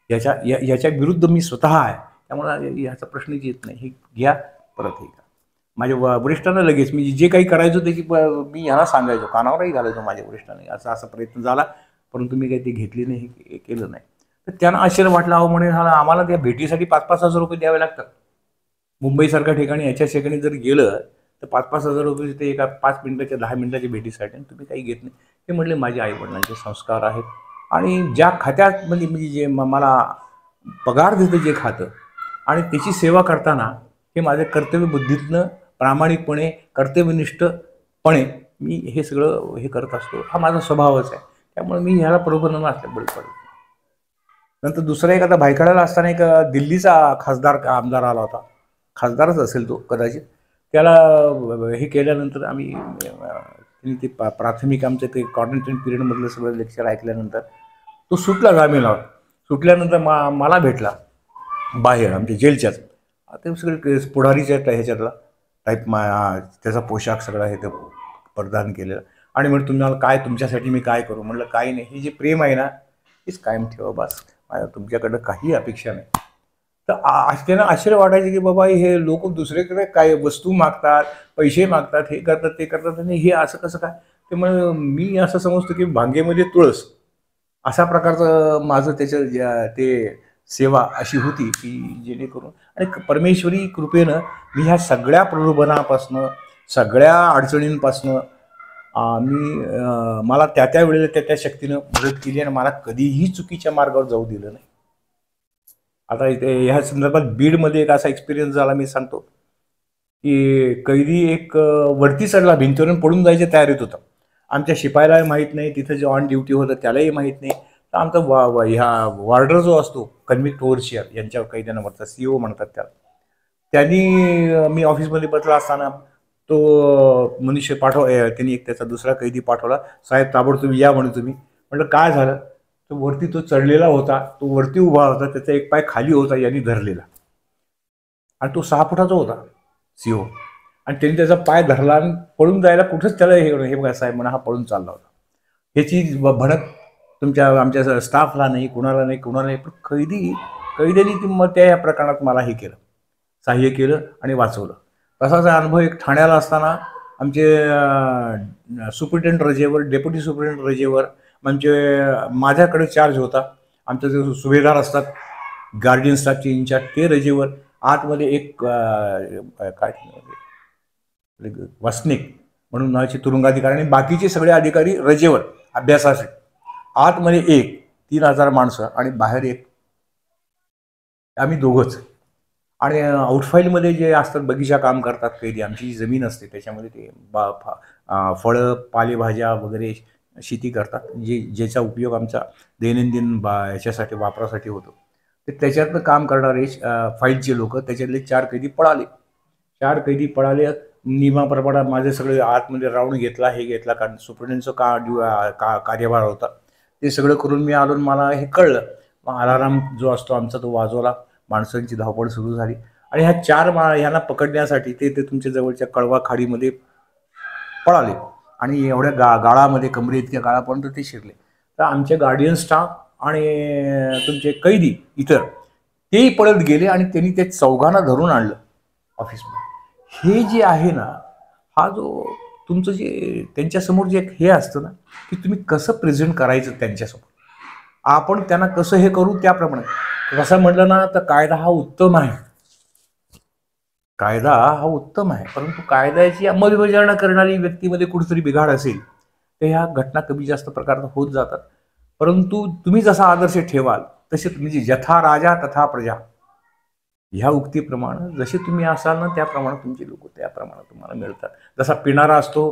Speaker 2: याच्या विरुद्ध मी स्वतः आहे, त्यामुळे ह्याचा प्रश्नच येत नाही, हे घ्या परत. हे का माझ्या वरिष्ठांना लगेच मी जे काही करायचो त्याची मी ह्याला सांगायचो, कानावरही घालायचो माझ्या वरिष्ठांनी, असा प्रयत्न झाला, परंतु मी काही ती घेतली नाही, हे केलं नाही. तर त्यांना आश्चर्य वाटलं, अहो म्हणे आम्हाला त्या भेटीसाठी 5-5 हजार रुपये द्यावे लागतात. मुंबईसारख्या ठिकाणी याच्या ठिकाणी जर गेलं तर 5-5 हजार रुपये ते एका 5 मिनिटाच्या 10 मिनिटाच्या भेटीसाठी, तुम्ही काही घेत नाही. ते म्हटले माझे आईवडिलांचे संस्कार आहेत आणि ज्या खात्यात म्हणजे जे मला पगार देतं जे खातं आणि त्याची सेवा करताना हे माझे कर्तव्य बुद्धीतनं प्रामाणिकपणे कर्तव्यनिष्ठपणे मी हे सगळं हे करत असतो, हा माझा स्वभावच आहे. त्यामुळे मी ह्याला प्रलोभनाला असल्या बळी पडत. नंतर दुसरा एक, आता भायखळ्याला असताना एक दिल्लीचा आमदार आला होता, खासदारच असेल तो कदाचित. त्याला हे केल्यानंतर आम्ही ते प्राथमिक आमचं ते क्वारंटाईन पिरियडमधलं सगळं लेक्चर ऐकल्यानंतर तो सुटला जामीनावर. सुटल्यानंतर मला भेटला बाहेर आमच्या जेलच्याच. ते सगळे पुढारीच्या ह्याच्यातला टाईप त्याचा पोशाख सगळा हे ते परिधान केलेला. आणि म्हणून तुम्हाला काय, तुमच्यासाठी मी काय करू. म्हणलं काही नाही, हे जे प्रेम आहे ना हेच कायम ठेवा बस, माझ्या तुमच्याकडं काही अपेक्षा नाही. तर त्यांना आश्चर्य वाटायचे की बाबा हे लोक दुसरीकडे काय वस्तू मागतात, पैसे मागतात, हे करतात ते करतात, आणि हे असं कसं काय. ते म्हणजे मी असं समजतो की भांगेमध्ये तुळस अशा प्रकारचं माझं त्याच्या ते सेवा अशी होती की जेणेकरून, आणि परमेश्वरी कृपेनं मी ह्या सगळ्या प्रलोभनापासनं, सगळ्या अडचणींपासनं मला त्या वेळेला त्या शक्तीनं मदत केली, आणि मला कधीही चुकीच्या मार्गावर जाऊ दिलं नाही. आता इथे ह्या संदर्भात बीडमध्ये एक असा एक्सपिरियन्स झाला, मी सांगतो की कैदी एक वरती चढला, भिंतीवरून पडून जायच्या तयारीत होता. आमच्या शिपायालाही माहीत नाही, तिथं जे ऑन ड्युटी होतं त्यालाही माहीत नाही. तर आमचा ह्या वॉर्डर जो असतो, कन्व्हिक्ट ओव्हरसियर यांच्या कैद्यांना म्हणतात, CEO म्हणतात त्याला, त्यांनी मी ऑफिसमध्ये बसला असताना तो मनुष्य त्यांनी एक त्याचा दुसरा कैदी पाठवला. साहेब ताबडतोब या म्हणे तुम्ही. म्हटलं काय झालं. तो वरती तो चढलेला होता, तो वरती उभा होता, त्याचा एक पाय खाली होता यांनी धरलेला, आणि तो 6 फुटाचा होता CEO, आणि त्यांनी त्याचा पाय धरला आणि पळून जायला कुठंच त्याला हे बघा साहेब म्हणा, हा पळून चालला होता. ह्याची भणक आमच्या स्टाफला नाही, कुणाला नाही, पण कैद्यांनी मग त्या प्रकरणात मला हे केलं, सहाय्य केलं आणि वाचवलं. तसाच अनुभव एक ठाण्याला असताना आमचे सुप्रिटेंडंट रजेवर, डेप्युटी सुप्रिटेंडंट रजेवर, म्हणजे माझ्याकडे चार्ज होता. आमचे जे सुभेदार असतात, गार्डियन स्टाफचे इंचार्ज, ते रजेवर. आतमध्ये एक काय वसनिक म्हणून नावाचे तुरुंगाधिकारी, आणि बाकीचे सगळे अधिकारी रजेवर अभ्यासासाठी. आतमध्ये 3,000 माणसं आणि बाहेर आम्ही दोघंच. आणि आउटफाईलमध्ये जे असतात, बगीचा काम करतात कैदी, आमची जी जमीन असते त्याच्यामध्ये ते फळं, पालेभाज्या वगैरे शेती करतात, ज्याचा उपयोग आमचा दैनंदिन याच्यासाठी वापरासाठी होतो. तर त्याच्यातनं काम करणारे फाईटचे लोक, त्याच्यातले 4 कैदी पळाले. नियमाप्रमाणे माझे सगळे आतमध्ये राऊंड घेतला, हे घेतला, कारण सुप्रिटेंडंटचा कार्यभार होता. ते सगळं करून मी आलो, मला हे कळलं. मग अलाराम जो असतो आमचा तो वाजवला, माणसांची धावपळ सुरू झाली, आणि ह्या 4 ह्यांना पकडण्यासाठी ते तुमच्या जवळच्या कळवा खाडीमध्ये पळाले, आणि एवढ्या गाळामध्ये, कमरे इतक्या गाळापर्यंत ते शिरले. तर आमचे गार्डियन स्टाफ आणि तुमचे कैदी इतर तेही पळत गेले, आणि त्यांनी ते चौघांना धरून आणलं ऑफिसमध्ये. हे जे आहे ना, हा जो तुमचं जे त्यांच्यासमोर जे हे असतं ना, की तुम्ही कसं प्रेझेंट करायचं त्यांच्यासमोर, आपण त्यांना कसं हे करू त्याप्रमाणे. कसं म्हटलं ना, तर कायदा हा उत्तम आहे, परंतु कायद्याची अंमलबजावणी करणारी व्यक्तीमध्ये कुठेतरी बिघाड असेल तर ह्या घटना कमी जास्त प्रकारात होत जातात. परंतु तुम्ही जसा आदर्श ठेवाल तसे तुम्ही, यथा राजा तथा प्रजा, ह्या उक्तीप्रमाणे जसे तुम्ही असाल ना त्याप्रमाणे तुमचे लोक त्याप्रमाणे तुम्हाला मिळतात. जसा पिणारा असतो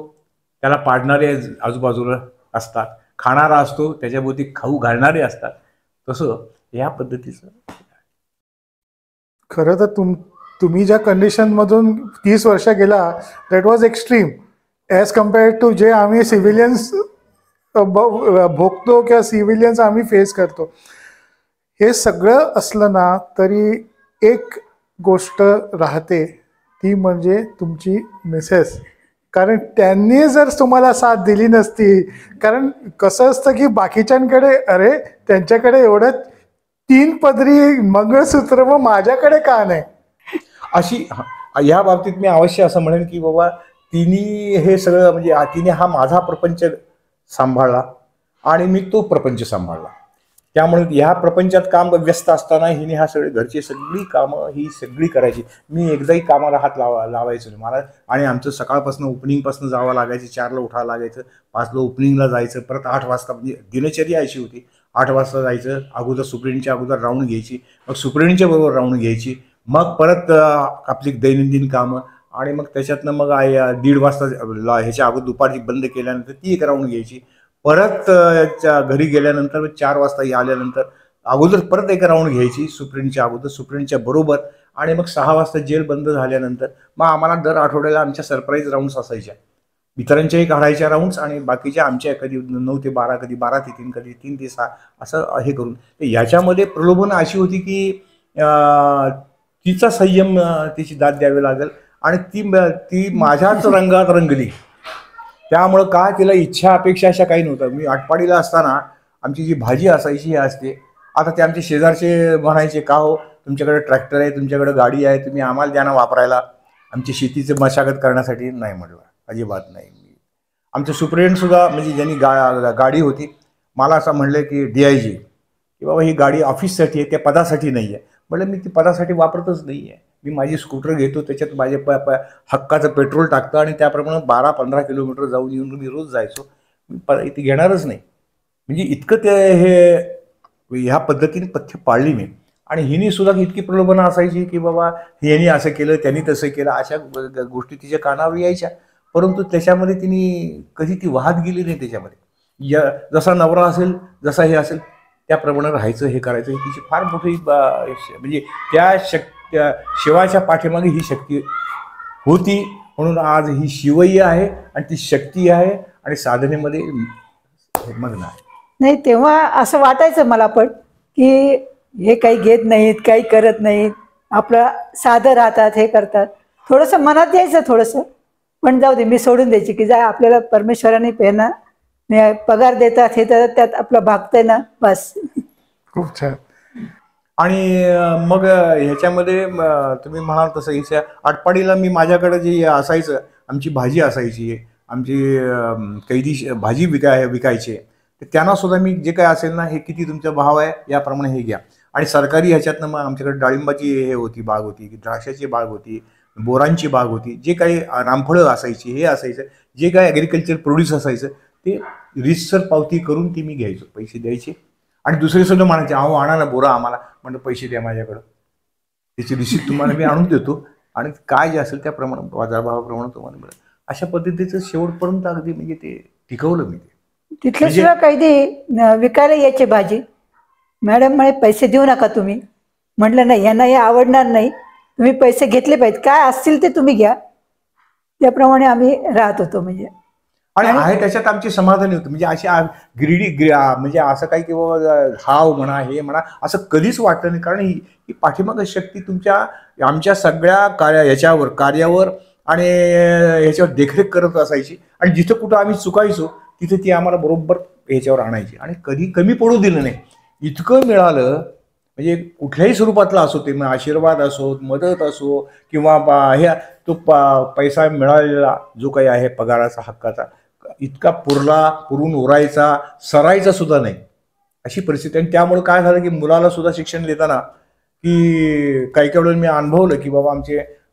Speaker 2: त्याला पाडणारे आजूबाजूला असतात, खाणारा असतो त्याच्याभोवती खाऊ घालणारे असतात, तसं या पद्धतीचं.
Speaker 1: खरं तर तुम्ही ज्या कंडिशनमधून 30 वर्ष गेला, that was extreme as compare to जे आम्ही सिव्हिलियन्स भोगतो किंवा सिव्हिलियन्स आम्ही फेस करतो. हे सगळं असलं ना तरी एक गोष्ट राहते, ती म्हणजे तुमची मिसेस. कारण त्यांनी जर तुम्हाला साथ दिली नसती, कारण कसं असतं की बाकीच्यांकडे, अरे त्यांच्याकडे एवढं 3 पदरी मंगळसूत्र, मग माझ्याकडे का नाही,
Speaker 2: अशी. या बाबतीत मी अवश्य असं म्हणेन की बाबा तिने हे सगळं, म्हणजे तिने हा माझा प्रपंच सांभाळला आणि मी तो प्रपंच सांभाळला. त्यामुळे ह्या प्रपंचात काम व्यस्त असताना हिने हा सगळे घरची सगळी कामं ही सगळी करायची. मी एकदाही कामाला हात लावायचो नाही मला. आणि आमचं सकाळपासून ओपनिंगपासून जावं लागायचं, 4ला उठावं लागायचं, 5ला ओपनिंगला जायचं, परत 8 वाजता, म्हणजे दिनचर्या अशी होती. 8 वाजता जायचं, अगोदर सुप्रिटेंडच्या अगोदर राऊंड घ्यायची, मग सुप्रिटेंडच्या बरोबर राऊंड घ्यायची, मग परत आपली दैनंदिन कामं, आणि मग त्याच्यातनं मग 1:30 वाजता ह्याच्या अगोदर दुपारची बंद केल्यानंतर ती एक राऊंड घ्यायची. परत घरी गेल्यानंतर 4 वाजता आल्यानंतर अगोदर परत एक राऊंड घ्यायची सुप्रिटेंडच्या अगोदर, सुप्रिटेंडच्या बरोबर, आणि मग 6 वाजता जेल बंद झाल्यानंतर मग आम्हाला दर आठवड्याला आमच्या सरप्राईज राऊंड्स असायच्या, इतरांच्याही काढायच्या राऊंड्स आणि बाकीच्या आमच्या, कधी 9 ते 12, कधी 12 ते 3, कधी 3 ते 6 असं हे करून. याच्यामध्ये प्रलोभन अशी होती की तिचा संयम तिची दाद द्यावी लागेल. आणि ती माझ्याच रंगात रंगली. त्यामुळं काय तिला इच्छा अपेक्षा अशा काही नव्हतं. मी आटपाडीला असताना आमची जी भाजी असायची ही असते. आता ते आमचे शेजारचे म्हणायचे, का हो तुमच्याकडे ट्रॅक्टर आहे, तुमच्याकडे गाडी आहे, तुम्ही आम्हाला द्या ना वापरायला आमची शेतीची मशागत करण्यासाठी. नाही म्हटलं, अजिबात नाही. आमचे सुप्रिटेंडंटसुद्धा म्हणजे ज्यांनी गाडी होती मला असं म्हणलं की DIG की बाबा ही गाडी ऑफिससाठी आहे, त्या पदासाठी नाही आहे. म्हटलं मी ती पदासाठी वापरतच नाही आहे. मी माझी स्कूटर घेतो, त्याच्यात माझे हक्काचं पेट्रोल टाकतं आणि त्याप्रमाणे 12-15 किलोमीटर जाऊन येऊन मी रोज जायचो. मी ती घेणारच नाही. म्हणजे इतकं ह्या पद्धतीने पथ्य पाळली मी. आणि हिने सुद्धा इतकी प्रलोभनं असायची की बाबा यांनी असं केलं, त्यांनी तसं केलं, अशा गोष्टी तिच्या कानावर यायच्या. परंतु त्याच्यामध्ये तिने कधी ती वाहत गेली नाही. त्याच्यामध्ये जसा नवरा असेल, जसा हे असेल त्याप्रमाणे राहायचं, हे करायचं, ही तिची फार मोठी म्हणजे त्या शिवाच्या पाठीमागे ही शक्ती होती. म्हणून आज ही शिवही आहे आणि ती शक्ती आहे आणि साधनेमध्ये मग्न आहे.
Speaker 3: नाही, तेव्हा असं वाटायचं मला पण की हे काही घेत नाहीत, काही करत नाहीत, आपलं साधं राहतात, हे करतात. थोडंसं मनात यायचं थोडंसं, पण जाऊ दे, मी सोडून द्यायची की जा, आपल्याला परमेश्वराने पेना पगार देतात, हे तर त्यात आपलं भागतंय ना, बस.
Speaker 1: खूप छान.
Speaker 2: आणि मग ह्याच्यामध्ये तुम्ही म्हणाल तसं हिच्या आटपाडीला मी माझ्याकडे जे असायचं, आमची भाजी असायची, आमची कैदी भाजी विकायचे, तर त्यांना सुद्धा मी जे काय असेल ना, हे किती तुमचा भाव आहे याप्रमाणे हे घ्या. आणि सरकारी ह्याच्यातनं मग आमच्याकडे डाळिंबाची हे होती, बाग होती, द्राक्षाची बाग होती, बोरांची बाग होती, जे काही रामफळं असायची, हे असायचं, जे काही ॲग्रिकल्चर प्रोड्यूस असायचं ते रीतसर पावती करून ती मी घ्यायचो, पैसे द्यायचे. आणि दुसरे सुद्धा म्हणायचे, अहो आणा ना बोरा आम्हाला, म्हणजे पैसे द्या माझ्याकडं, त्याची रिसिप्ट तुम्हाला मी आणून देतो आणि काय जे असेल त्याप्रमाणे बाजारभावाप्रमाणे तुम्हाला मिळेल. अशा पद्धतीचं शेवटपर्यंत अगदी म्हणजे ते टिकवलं मी.
Speaker 3: तिथले सुद्धा कैदी विकायला यायचे भाजी. मॅडम म्हणे पैसे देऊ नका तुम्ही. म्हटलं नाही, यांना हे आवडणार नाही, तुम्ही पैसे घेतले पाहिजेत, काय असतील ते तुम्ही घ्या. त्याप्रमाणे आम्ही राहत होतो. म्हणजे
Speaker 2: आणि आहे त्याच्यात आमची समाधानी होतं. म्हणजे अशी म्हणजे असं काही किंवा हाव म्हणा, हे म्हणा, असं कधीच वाटलं नाही. कारण ही पाठीमागं शक्ती आमच्या सगळ्या कार्यावर आणि ह्याच्यावर देखरेख करत असायची. आणि जिथं कुठं आम्ही चुकायचो तिथे ती आम्हाला बरोबर ह्याच्यावर आणायची आणि कधी कमी पडू दिलं नाही. इतकं मिळालं म्हणजे कुठल्याही स्वरूपातला असो, ते आशीर्वाद असो, मदत असो, किंवा तो पैसा मिळालेला जो काही आहे पगाराचा, हक्काचा, इतका पुरून उरायचा, सरायचा सुद्धा नाही अशी परिस्थिती. आणि त्यामुळे काय झालं की मुलाला सुद्धा शिक्षण देताना की काही वेळेला मी अनुभवलं की बाबा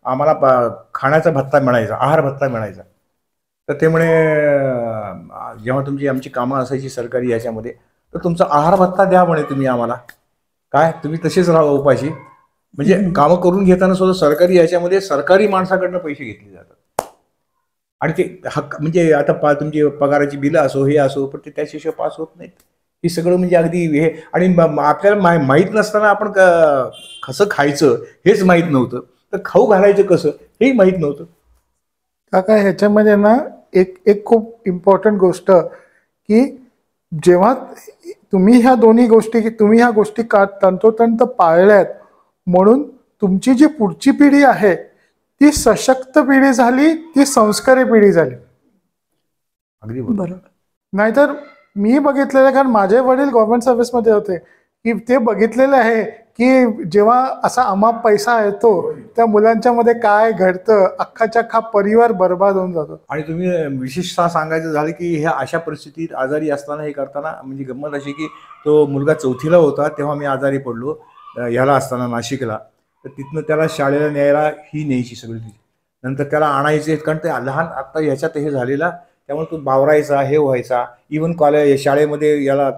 Speaker 2: आम्हाला खाण्याचा भत्ता मिळायचा, आहार भत्ता मिळायचा. तर ते म्हणे जेव्हा आमची कामं असायची सरकारी याच्यामध्ये, तर तुमचा आहार भत्ता द्या म्हणे तुम्ही आम्हाला, काय तुम्ही तसेच राहा उपाशी. म्हणजे कामं करून घेताना सुद्धा सरकारी याच्यामध्ये सरकारी माणसाकडनं पैसे घेतले जातात. आणि ते हक्क म्हणजे आता तुमची पगाराची बिलं असो, हे असो, पण ते त्याशिवाय पास होत नाहीत. हे सगळं म्हणजे अगदी हे. आणि आपल्याला माहीत नसताना आपण कसं खायचं हेच माहीत नव्हतं, तर खाऊ घालायचं कसं हेही माहीत नव्हतं.
Speaker 1: काका, ह्याच्यामध्ये ना एक खूप इम्पॉर्टंट गोष्ट की जेव्हा तुम्ही ह्या गोष्टी तंतोतंत पाळल्यात, म्हणून तुमची जी पुढची पिढी आहे ती सशक्त पिढी झाली, ती संस्कारी पिढी झाली.
Speaker 2: अगदी बरोबर.
Speaker 1: नाहीतर मी बघितलेलं, कारण माझे वडील गव्हर्नमेंट सर्व्हिसमध्ये होते, की ते बघितलेलं आहे की जेव्हा असा अमाप पैसा येतो त्या मुलांच्या मध्ये काय घडतं, अख्खाच्या अख्खा परिवार बर्बाद होऊन जातो.
Speaker 2: आणि तुम्ही विशेषतः सांगायचं झालं की ह्या अशा परिस्थितीत आजारी असताना हे करताना म्हणजे गंमत अशी की तो मुलगा 4थीला होता तेव्हा मी आजारी पडलो ह्याला असताना नाशिकला. तर तिथनं त्याला शाळेला न्यायला ही न्यायची सगळी, नंतर त्याला आणायचे, कारण ते लहान आत्ता ह्याच्यात हे झालेला, त्यामुळे तो बावरायचा, हे व्हायचा. इव्हन शाळेमध्ये याला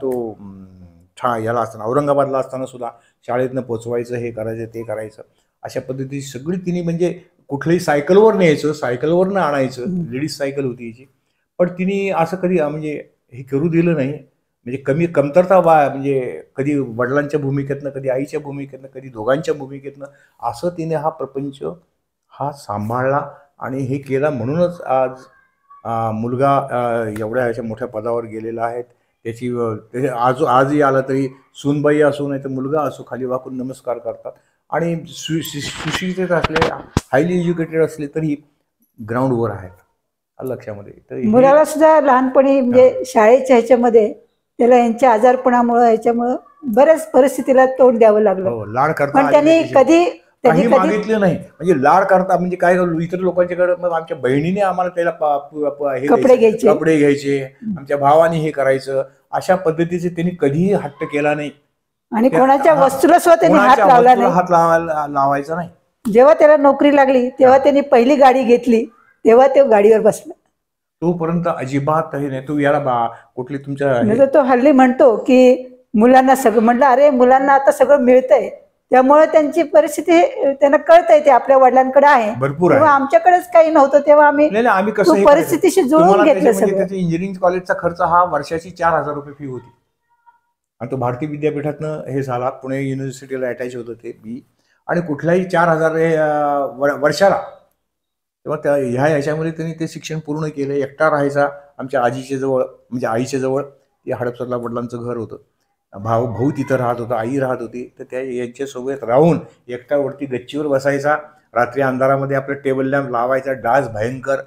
Speaker 2: याला असताना औरंगाबादला असताना सुद्धा शाळेतनं पोचवायचं, हे करायचं, ते करायचं. अशा पद्धतीची सगळी तिने म्हणजे कुठल्याही सायकलवर न्यायचं, सायकलवरनं आणायचं, लेडीज सायकल होती याची. पण तिने असं कधी म्हणजे हे करू दिलं नाही. म्हणजे कमतरता म्हणजे कधी वडिलांच्या भूमिकेतनं, कधी आईच्या भूमिकेतनं, कधी दोघांच्या भूमिकेतनं असं तिने हा प्रपंच सांभाळला आणि हे केला. म्हणूनच आज मुलगा एवढ्या अशा मोठ्या पदावर गेलेला आहे. आजही आला तरी सूनबाई असो नाही तर मुलगा असो खाली वाकून नमस्कार करतात. आणि सुशिक्षित असले, हायली एज्युकेटेड असले तरी ग्राउंडवर आहेत लक्षामध्ये. तर
Speaker 3: मुलाला सुद्धा लहानपणी म्हणजे शाळेच्या ह्याच्यामध्ये त्याला यांच्या आजारपणामुळं ह्याच्यामुळं बऱ्याच परिस्थितीला तोंड द्यावं लागलं.
Speaker 2: लाड करता
Speaker 3: पण त्यांनी कधी
Speaker 2: काही मागितलं नाही. म्हणजे लाड करता म्हणजे काय इतर लोकांच्याकडे, मग आमच्या बहिणीने आम्हाला त्याला
Speaker 3: कपडे
Speaker 2: घ्यायचे, आमच्या भावाने हे करायचं, अशा पद्धतीचे त्यांनी कधीही हट्ट केला नाही.
Speaker 3: आणि कोणाच्या वस्तूला सुद्धा त्यांनी
Speaker 2: हात लावायचा नाही.
Speaker 3: जेव्हा त्याला नोकरी लागली तेव्हा त्यांनी पहिली गाडी घेतली, तेव्हा ते गाडीवर बसला.
Speaker 2: तोपर्यंत अजिबात हे नाही. तू याला कुठली तुमच्या
Speaker 3: तो हल्ली म्हणतो की मुलांना सगळं, म्हटलं अरे मुलांना आता सगळं मिळतंय, त्यामुळे त्यांची परिस्थिती त्यांना कळतंय ते आपल्या वडिलांकडे आहे
Speaker 2: भरपूर.
Speaker 3: तेव्हा आमच्याकडेच काही नव्हतं, तेव्हा आम्ही कसं परिस्थितीशी जुळवून घेतलं सगळं.
Speaker 2: त्याच्या इंजिनिअरिंग कॉलेजचा खर्च हा वर्षाची 4,000 रुपये फी होती. आणि तो भारतीय विद्यापीठातनं हे झाला, पुणे युनिव्हर्सिटीला अटॅच होतं ते बी. आणि कुठल्याही 4,000 वर्षाला. तेव्हा ह्याच्यामध्ये त्यांनी ते शिक्षण पूर्ण केलं. एकटा राहायचा आमच्या आजीच्या जवळ, म्हणजे आईच्या जवळ. ते हडपसरला वडिलांचं घर होतं. भाऊ तिथं राहत होता, आई राहत होती. तर त्या यांच्यासोबत राहून एकटावरती गच्चीवर बसायचा. रात्री अंधारामध्ये आपलं टेबल लॅम्प लावायचा, डास भयंकर,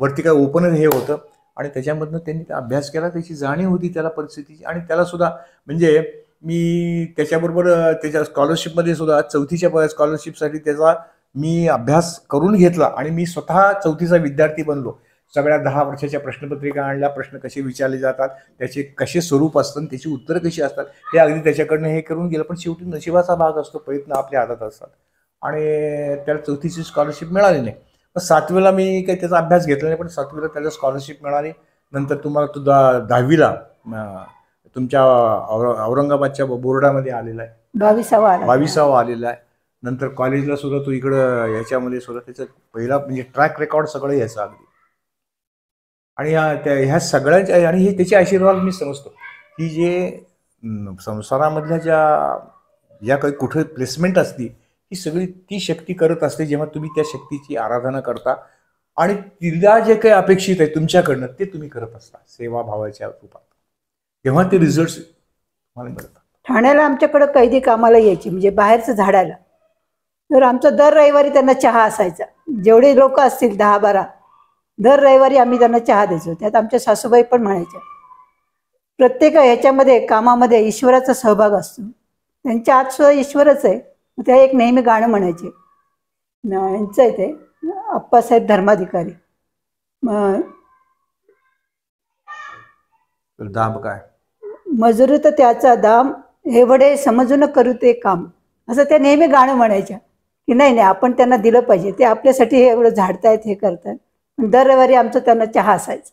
Speaker 2: वरती काय ओपनच हे होतं. आणि त्याच्यामधनं त्यांनी अभ्यास केला, त्याची जाणीव होती त्याला परिस्थितीची. आणि त्याला सुद्धा म्हणजे मी त्याच्याबरोबर त्याच्या स्कॉलरशिपमध्ये सुद्धा 4थीच्या स्कॉलरशिपसाठी त्याचा मी अभ्यास करून घेतला. आणि मी स्वतः 4थीचा विद्यार्थी बनलो. सगळ्या 10 वर्षाच्या प्रश्नपत्रिका आणल्या, प्रश्न कसे विचारले जातात, त्याचे कसे स्वरूप असतात, त्याची उत्तरं कशी असतात, हे अगदी त्याच्याकडनं हे करून गेलं. पण शेवटी नशिबाचा भाग असतो, प्रयत्न आपल्या हातात असतात. आणि त्याला 4थीची स्कॉलरशिप मिळाली नाही. 7वीला मी काही त्याचा अभ्यास घेतला नाही, पण 7वीला त्याला स्कॉलरशिप मिळाली. नंतर तुम्हाला तो 10वीला तुमच्या औरंगाबादच्या बोर्डामध्ये आलेला आहे, 22वा आलेला आहे. नंतर कॉलेजला सुद्धा तो इकडं ह्याच्यामध्ये सुद्धा त्याचं पहिला म्हणजे ट्रॅक रेकॉर्ड सगळं यायचं अगदी. आणि ह्या सगळ्यांच्या, आणि हे त्याचे आशीर्वाद मी समजतो की जे संसारामधल्या ज्या काही कुठे प्लेसमेंट असती, ही सगळी ती शक्ती करत असते जेव्हा तुम्ही त्या शक्तीची आराधना करता. आणि तिला जे काही अपेक्षित आहे तुमच्याकडनं ते तुम्ही करत असता सेवाभावाच्या रूपात, तेव्हा ते रिझल्ट तुम्हाला मिळतात.
Speaker 3: ठाण्याला आमच्याकडे कैदी कामाला यायची, म्हणजे बाहेरचं झाडायला. तर आमचं दर रविवारी त्यांना चहा असायचा. जेवढे लोक असतील 10-12, दर रविवारी आम्ही त्यांना चहा द्यायचो. त्यात आमच्या सासूबाई पण म्हणायच्या, प्रत्येक ह्याच्यामध्ये कामामध्ये ईश्वराचा सहभाग असतो. त्यांच्या आत सुद्धा ईश्वरच आहे. त्या एक नेहमी गाणं म्हणायचे, यांचं आहे ते अप्पासाहेब धर्माधिकारी,
Speaker 2: दाम काय
Speaker 3: मजुरी तर त्याचा दाम, एवढे समजून करू ते काम, असं त्या नेहमी गाणं म्हणायच्या. की नाही आपण त्यांना दिलं पाहिजे, ते आपल्यासाठी हे एवढं झाडतायत, हे करतायत. दर रविवारी आमचं त्यांना चहा असायचा.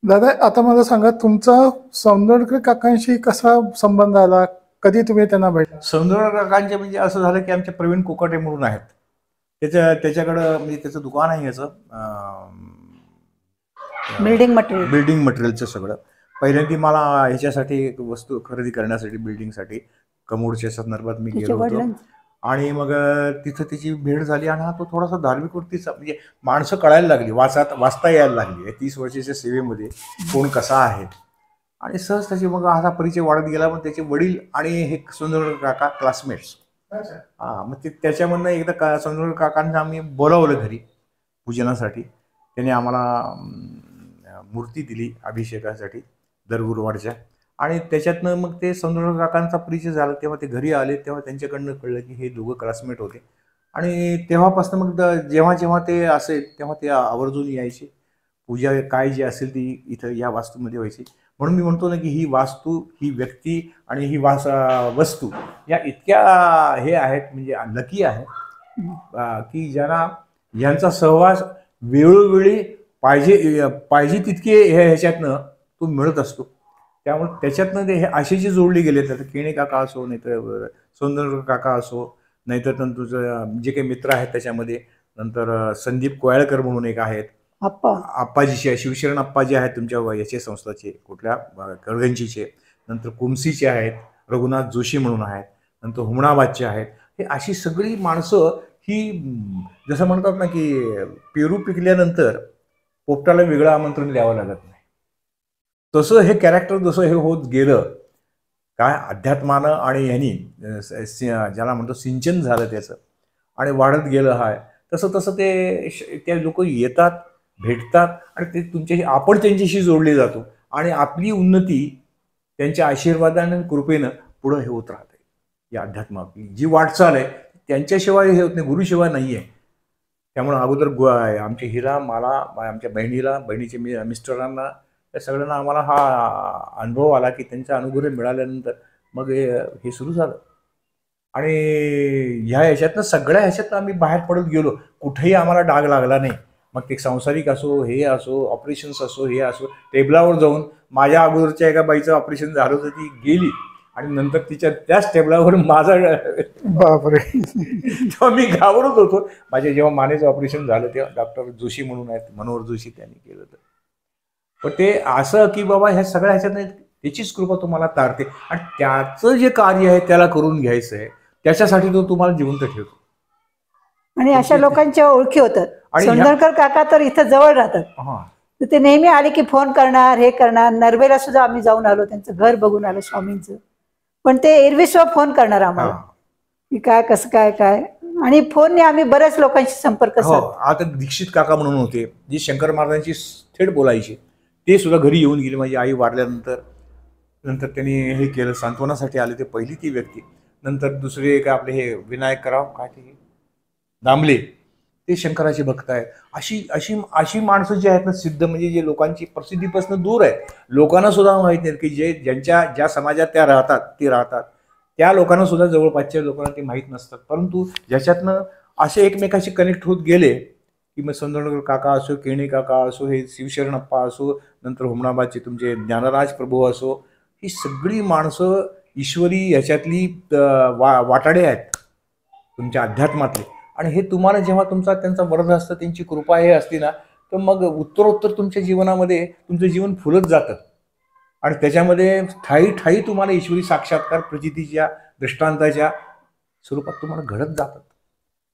Speaker 1: दादा, आता मला सांगा, तुमचा सौंदरकर काकांशी कसा संबंध आला? कधी तुम्ही त्यांना भेटला?
Speaker 2: सौंदरकर काकांचे म्हणजे असं झालं की आमच्या प्रवीण कोकाटे म्हणून आहेत, त्याच्याकडं म्हणजे त्याचं दुकान आहे याचं
Speaker 3: बिल्डिंग
Speaker 2: मटेरियलचं सगळं. पहिल्यांदा मला ह्याच्यासाठी वस्तू खरेदी करण्यासाठी, बिल्डिंगसाठी, कमोडच्या संदर्भात मी गेलो होतो. आणि मग तिथं त्याची भेट झाली. आणि हा तो थोडासा धार्मिक वृत्तीचा, म्हणजे माणसं कळायला लागली, वाचता यायला लागली 30 वर्षाच्या सेवेमध्ये कोण कसा आहे. आणि सहज त्याची मग असा परिचय वाढत गेला. मग त्याचे वडील आणि हे सौंदरकर काका क्लासमेट्स. मग त्याच्यामधनं एकदा सौंदरकर काकांना आम्ही बोलावलं घरी पूजनासाठी. त्याने आम्हाला मूर्ती दिली अभिषेकासाठी दर गुरुवारच्या. आणि त्याच्यातनं मग ते सौंदरकर काकांचा परिचय झाला. तेव्हा ते घरी आले, तेव्हा त्यांच्याकडनं कळलं की हे दोघं क्लासमेट होते. आणि तेव्हापासून मग जेव्हा ते असेल तेव्हा ते आवर्जून यायचे. पूजा काय जी असेल ती इथं या वास्तूमध्ये व्हायची. म्हणून मी म्हणतो ना की ही वास्तू, ही व्यक्ती आणि ही वस्तू या इतक्या हे आहेत, म्हणजे लकी आहे की यांचा सहवास वेळोवेळी पाहिजे तितके ह्याच्यातनं तो मिळत असतो. त्यामुळे त्याच्यातनं ते हे असेचे जोडले गेले. तर केणे काका असो, नाहीतर सौंदरकर काका असो, नाहीतर तुझं जे काही मित्र आहेत त्याच्यामध्ये, नंतर संदीप कोयाळकर म्हणून एक आहेत, आप्पाजीचे, शिवशरण आप्पाजी आहेत तुमच्या याचे संस्थाचे, कुठल्या कळगंजीचे. नंतर कुमसीचे आहेत, रघुनाथ जोशी म्हणून आहेत, नंतर हुमणाबादचे आहेत. हे अशी सगळी माणसं ही जसं म्हणतात ना की पेरू पिकल्यानंतर पोपटाला वेगळं आमंत्रण द्यावं लागत नाही, तसं हे कॅरेक्टर जसं हे होत गेलं काय अध्यात्मानं आणि ह्यांनी ज्याला म्हणतो सिंचन झालं त्याचं आणि वाढत गेलं हाय, तसं तसं ते लोक येतात, भेटतात आणि ते तुमच्याशी, आपण त्यांच्याशी जोडले जातो आणि आपली उन्नती त्यांच्या आशीर्वादाने आणि कृपेनं पुढं हे होत राहते. या अध्यात्म आपली जी वाटचाल आहे त्यांच्याशिवाय हे होत नाही, गुरुशिवाय नाही आहे. त्यामुळे अगोदर आमचे हिरा, मला, आमच्या बहिणीला, बहिणीचे मिस्टरांना, या सगळ्यांना आम्हाला हा अनुभव आला की त्यांचा अनुग्रह मिळाल्यानंतर मग हे सुरू झालं. आणि ह्या ह्याच्यातनं, सगळ्या ह्याच्यातनं आम्ही बाहेर पडत गेलो. कुठेही आम्हाला डाग लागला नाही. मग ते सांसारिक असो, हे असो, ऑपरेशन्स असो, हे असो. टेबलावर जाऊन माझ्या अगोदरच्या एका बाईचं ऑपरेशन झालं होतं, ती गेली आणि नंतर तिच्या त्याच टेबलावर माझा
Speaker 1: बापरे.
Speaker 2: तेव्हा मी घाबरत होतो. माझे जेव्हा मानेचं ऑपरेशन झालं तेव्हा डॉक्टर जोशी म्हणून आहेत, मनोहर जोशी, त्यांनी केलं होतं. पण ते असं की बाबा ह्या सगळ्या ह्याच्यात त्याचीच कृपा तुम्हाला तारते आणि त्याचं जे कार्य आहे त्याला करून घ्यायचं आहे, त्याच्यासाठी तो तुम्हाला जिवंत ठेवतो.
Speaker 3: आणि अशा लोकांच्या ओळखी होतात.
Speaker 2: आणि
Speaker 3: सोंडळकर काका तर इथं जवळ राहतात. तर ते नेहमी आले की फोन करणार, हे करणार. नर्वेला सुद्धा आम्ही जाऊन आलो, त्यांचं घर बघून आलो स्वामींचं. पण ते एरवीसवा फोन करणार आम्हाला की काय, कसं काय काय. आणि फोनने आम्ही बऱ्याच लोकांशी संपर्क साधला.
Speaker 2: आता दीक्षित काका म्हणून होते, जी शंकर महाराजांची थेट बोलायची, ते सुद्धा घरी येऊन गेले. माझी आई वारल्यानंतर त्यांनी हे केलं, सांत्वनासाठी आले. ते पहिली ती व्यक्ती. नंतर दुसरे एक आपले हे विनायकराव, काय ते दामले, ते शंकराचे भक्त आहेत. अशी अशी अशी माणसं जी आहेत ना, सिद्ध, म्हणजे जे लोकांची प्रसिद्धीपासून दूर आहेत, लोकांना सुद्धा माहीत नाही की ज्या समाजात ते राहतात त्या लोकांना सुद्धा, जवळपासच्या लोकांना ते माहीत नसतात. परंतु ज्याच्यातनं असे एकमेकाशी कनेक्ट होत गेले की मग सोंडळकर काका असो, केणे काका असो, हे शिवशरणप्पा असो, नंतर हुमणाबादचे तुमचे ज्ञानराज प्रभू असो, ही सगळी माणसं ईश्वरी ह्याच्यातली वाटाडे आहेत तुमच्या अध्यात्मातले. आणि हे तुम्हाला जेव्हा त्यांचा वरद असतं, त्यांची कृपा हे असते ना, तर मग उत्तरोत्तर तुमच्या जीवनामध्ये तुमचं जीवन फुलत जातं आणि त्याच्यामध्ये ठाई तुम्हाला ईश्वरी साक्षात्कार प्रचितीच्या, दृष्टांताच्या स्वरूपात तुम्हाला घडत जातात.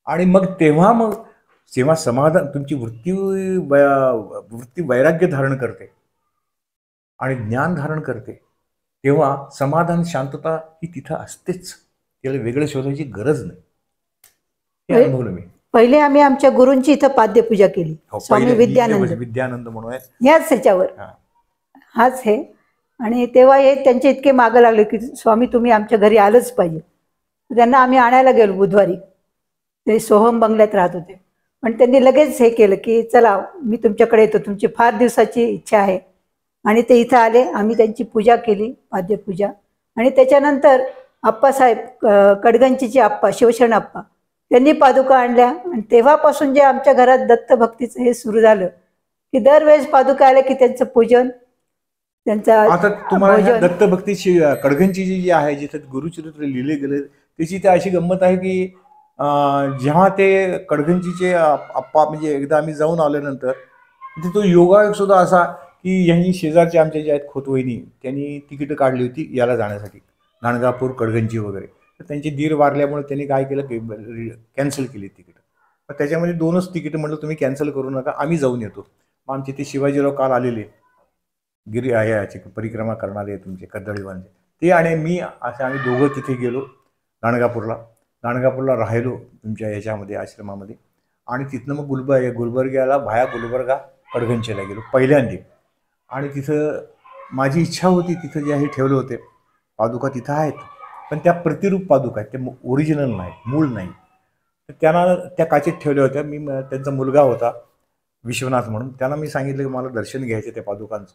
Speaker 2: आणि मग जेव्हा समाधान, तुमची वृत्ती वैराग्य धारण करते आणि ज्ञान धारण करते, तेव्हा समाधान, शांतता ही तिथं असतेच. त्याला वेगळं शोधायची गरज नाही. हे अनुभवलं मी.
Speaker 3: पहिले आम्ही आमच्या गुरूंची इथं पाद्यपूजा केली, स्वामी
Speaker 2: विद्यानंद म्हणून आहेत,
Speaker 3: ह्याच ह्याच्यावर, हाच हे. आणि तेव्हा हे त्यांचे इतके मागं लागले की स्वामी तुम्ही आमच्या घरी आलंच पाहिजे. त्यांना आम्ही आणायला गेलो बुधवारी. ते सोहम बंगल्यात राहत होते. पण त्यांनी लगेच हे केलं की चला मी तुमच्याकडे येतो, तुमची फार दिवसाची इच्छा आहे. आणि ते इथं आले. आम्ही त्यांची पूजा केली, पाद्यपूजा. आणि त्याच्यानंतर आप्पासाहेब कडगंचीचे आप्पा, शिवशरण आप्पा, त्यांनी पादुका आणल्या. आणि तेव्हापासून जे आमच्या घरात दत्तभक्तीचं हे सुरू झालं की दरवेळेस पादुका आल्या की त्यांचं पूजन, त्यांचा.
Speaker 2: आता तुम्हाला दत्तभक्तीची कडगंची जी आहे, जिथे गुरुचरित्र लिहिले गेले, त्याची तर अशी गंमत आहे की जेव्हा ते कडगंचीचे आप्पा, म्हणजे एकदा आम्ही जाऊन आल्यानंतर तिथे तो योगायोग सुद्धा असा की यांनी शेजारचे आमचे जे आहेत खोतवहिनी, त्यांनी तिकीटं काढली होती याला जाण्यासाठी, गाणगापूर, कडगंची वगैरे. तर त्यांची दीर वारल्यामुळे त्यांनी काय केलं की कॅन्सल केली तिकीट. मग त्याच्यामध्ये 2च तिकीट, म्हटलं तुम्ही कॅन्सल करू नका, आम्ही जाऊन येतो. मग आमचे ते शिवाजीराव काल आलेले, याची परिक्रमा करणारे तुमचे कर्दळीवांचे, ते आणि मी, असे आम्ही दोघं तिथे गेलो गाणगापूरला राहिलो तुमच्या याच्यामध्ये, आश्रमामध्ये. आणि तिथनं मग गुलबर्ग्याला, भाया गुलबर्गा, कडगंचीला गेलो पहिल्यांदा. आणि तिथं माझी इच्छा होती, तिथं जे आहे ठेवले होते पादुका तिथं आहेत, पण त्या प्रतिरूप पादुका आहेत, ते ओरिजिनल नाही, मूळ नाही. तर त्यांना त्या काचेत ठेवल्या होत्या. त्यांचा मुलगा होता विश्वनाथ म्हणून, त्यांना मी सांगितलं की मला दर्शन घ्यायचं त्या पादुकांचं.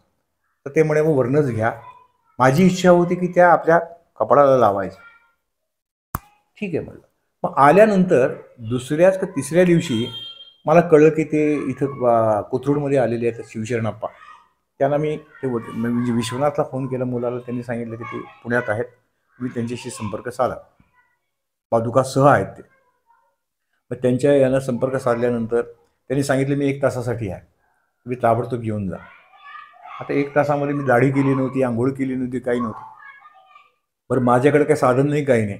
Speaker 2: तर ते म्हणे मग वरनच घ्या. माझी इच्छा होती की त्या आपल्या कपाळाला लावायच्या. ठीक आहे म्हटलं. मग आल्यानंतर दुसऱ्याच का तिसऱ्या दिवशी मला कळलं की ते इथं कोथरूडमध्ये आलेले आहेत शिवशरणप्पा. त्यांना मी म्हणजे विश्वनाथला फोन केला मुलाला, त्यांनी सांगितलं की ते पुण्यात आहेत, मी त्यांच्याशी संपर्क साधा, पादुका सह आहेत ते. मग त्यांच्या यांना संपर्क साधल्यानंतर त्यांनी सांगितलं मी 1 तासासाठी आहे, तुम्ही ताबडतोब घेऊन जा. आता 1 तासामध्ये मी दाढी केली नव्हती, आंघोळ केली नव्हती, काही नव्हतं. बरं, माझ्याकडे काही साधन नाही, काही नाही.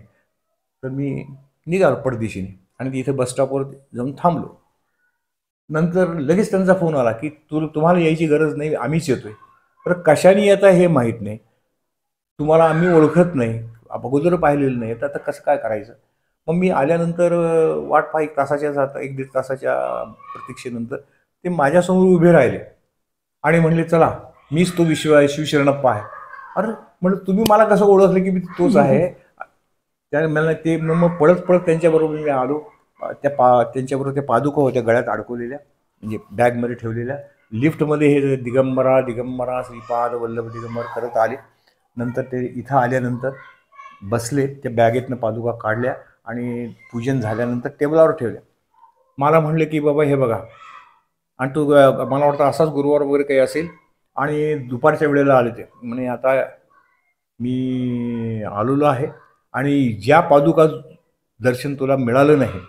Speaker 2: तर मी निघालो पडदिशीने आणि इथे बस स्टॉपवर जाऊन थांबलो. नंतर लगेच त्यांचा फोन आला की तुम्हाला यायची गरज नाही, आम्हीच येतोय. तर कशाने येता हे माहीत नाही, तुम्हाला आम्ही ओळखत नाही, अगोदर पाहिलेलं नाही, तर आता कसं काय करायचं. मग मी आल्यानंतर वाट पाहा 1 तासाच्या 1-1.5 तासाच्या प्रतीक्षेनंतर ते माझ्यासमोर उभे राहिले आणि म्हणले, चला मीच तो शिवशरणप्पा आहे. अरे म्हणलं, तुम्ही मला कसं ओळखलं की मी तोच आहे. त्याने मला ते मग पळत पळत त्यांच्याबरोबर मी आलो. त्यांच्याबरोबर त्या पादुका होत्या गळ्यात अडकवलेल्या, म्हणजे बॅगमध्ये ठेवलेल्या. लिफ्टमध्ये हे दिगंबरा दिगंबरा श्रीपाद वल्लभ दिगंबर करत आले. नंतर ते इथं आल्यानंतर बसले, त्या बॅगेतनं पादुका काढल्या आणि पूजन झाल्यानंतर टेबलावर ठेवल्या. मला म्हणले की बाबा हे बघा, आणि तो मला वाटतं असाच गुरुवार वगैरे काही असेल, आणि दुपारच्या वेळेला आले ते म्हणे, आता मी आलेलो आहे आणि ज्या पादुका दर्शन तुला मिळालं नाही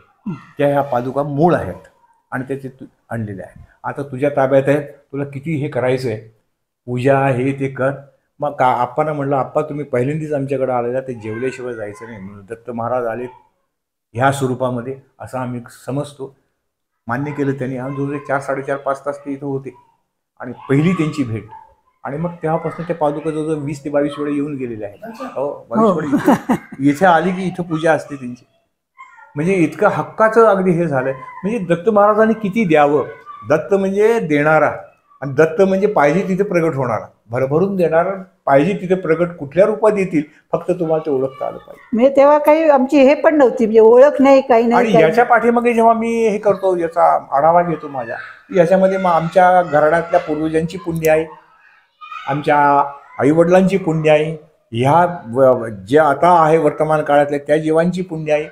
Speaker 2: त्या ह्या पादुका मूळ आहेत आणि त्याचे तू आणलेले आहे. आता तुझ्या ताब्यात आहे, तुला किती हे करायचं आहे, पूजा हे ते कर. मग आप्पांना म्हटलं, आप्पा तुम्ही पहिल्यांदाच आमच्याकडे आलेला, ते जेवल्याशिवाय जायचं नाही. म्हणून दत्त महाराज आले ह्या स्वरूपामध्ये असं आम्ही समजतो. मान्य केलं त्यांनी. आणि जवळजवळ 4-4.5 तास ते इथं होते आणि पहिली त्यांची भेट. आणि मग तेव्हापासून त्या पादुका जवळजवळ 20 ते 22 वेळा येऊन गेलेल्या आहेत. हो, 22 वेळा इथे आली की इथं पूजा असते त्यांची. म्हणजे इतकं हक्काचं अगदी हे झालंय. म्हणजे दत्त महाराजांनी किती द्यावं. दत्त म्हणजे देणारा, आणि दत्त म्हणजे पाहिजे तिथे प्रगट होणारा, भरभरून देणारा. पाहिजे तिथे प्रगट कुठल्या रूपात येतील, फक्त तुम्हाला ते ओळखता आलं पाहिजे.
Speaker 3: म्हणजे तेव्हा काही आमची हे पण नव्हती, म्हणजे ओळख नाही, काही नाही.
Speaker 2: आणि याच्या पाठीमागे जेव्हा मी हे करतो, याचा आढावा घेतो माझ्या, याच्यामध्ये मग आमच्या घराण्यातल्या पूर्वजांची पुण्य आहे, आमच्या आईवडिलांची पुण्य आहे, ह्या जे आता आहे वर्तमान काळातल्या त्या जीवांची पुण्य आहे,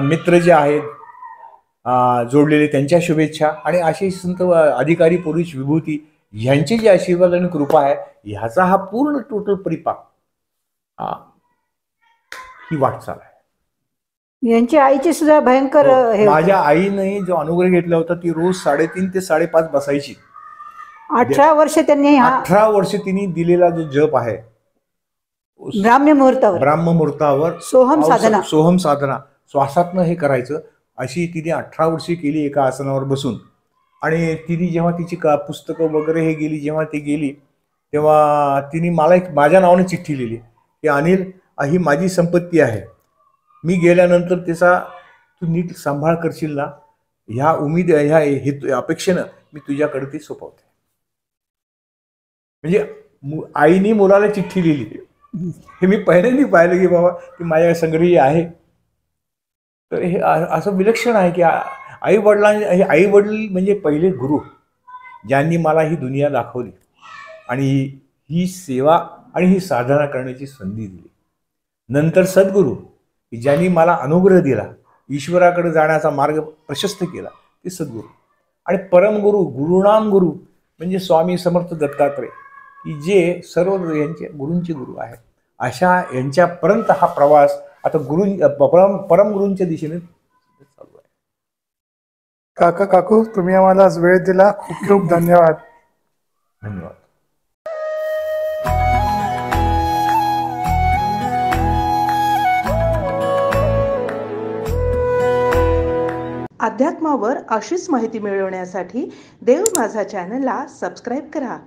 Speaker 2: मित्र जे आहेत जोडलेले त्यांच्या शुभेच्छा, आणि असे संत अधिकारी पुरुष विभूती ह्यांची जी आशीर्वाद आणि कृपा आहे, ह्याचा हा पूर्ण टोटल परिपाक ही वाटचाल आहे.
Speaker 3: यांची आईची सुद्धा भयंकर हे.
Speaker 2: माझ्या आईने जो अनुग्रह घेतला होता, ती रोज 3:30 ते 5:30 बसायची.
Speaker 3: 18 वर्ष त्यांनी
Speaker 2: 18 वर्ष तिने दिलेला जो जप आहे
Speaker 3: ब्राह्ममुहूर्तावर
Speaker 2: सोहम साधना श्वासातनं हे करायचं, अशी तिने 18 वर्षे केली एका आसनावर बसून. आणि तिने जेव्हा तिची पुस्तकं वगैरे हे गेली, जेव्हा ती गेली तेव्हा तिने मला माझ्या नावाने चिठ्ठी लिहिली की अनिल, ही माझी संपत्ती आहे, मी गेल्यानंतर त्याचा तू नीट सांभाळ करशील ना, ह्या ह्या अपेक्षेनं मी तुझ्याकडे ती सोपवते. म्हणजे आईने मुलाला चिठ्ठी लिहिली. हे मी पहिल्यांदा पाहिलं की बाबा ती माझ्या संग्रही आहे. तर हे असं विलक्षण आहे की आई वडील म्हणजे पहिले गुरु, ज्यांनी मला ही दुनिया दाखवली आणि ही सेवा आणि ही साधना करण्याची संधी दिली. नंतर सद्गुरू, ज्यांनी मला अनुग्रह दिला, ईश्वराकडे जाण्याचा मार्ग प्रशस्त केला, ते सद्गुरू. आणि परमगुरु, गुरुणाम गुरु म्हणजे स्वामी समर्थ दत्तात्रय, की जे सर्व यांचे गुरूंचे गुरु आहेत. अशा यांच्यापर्यंत हा प्रवास आता परमगुरूंच्या दिशेने चालू आहे.
Speaker 1: काका काकू, तुम्ही आम्हाला आज वेळ दिला, खूप खूप धन्यवाद.
Speaker 2: धन्यवाद.
Speaker 4: अध्यात्मावर अशीच माहिती मिळवण्यासाठी देव माझा चॅनलला सबस्क्राईब करा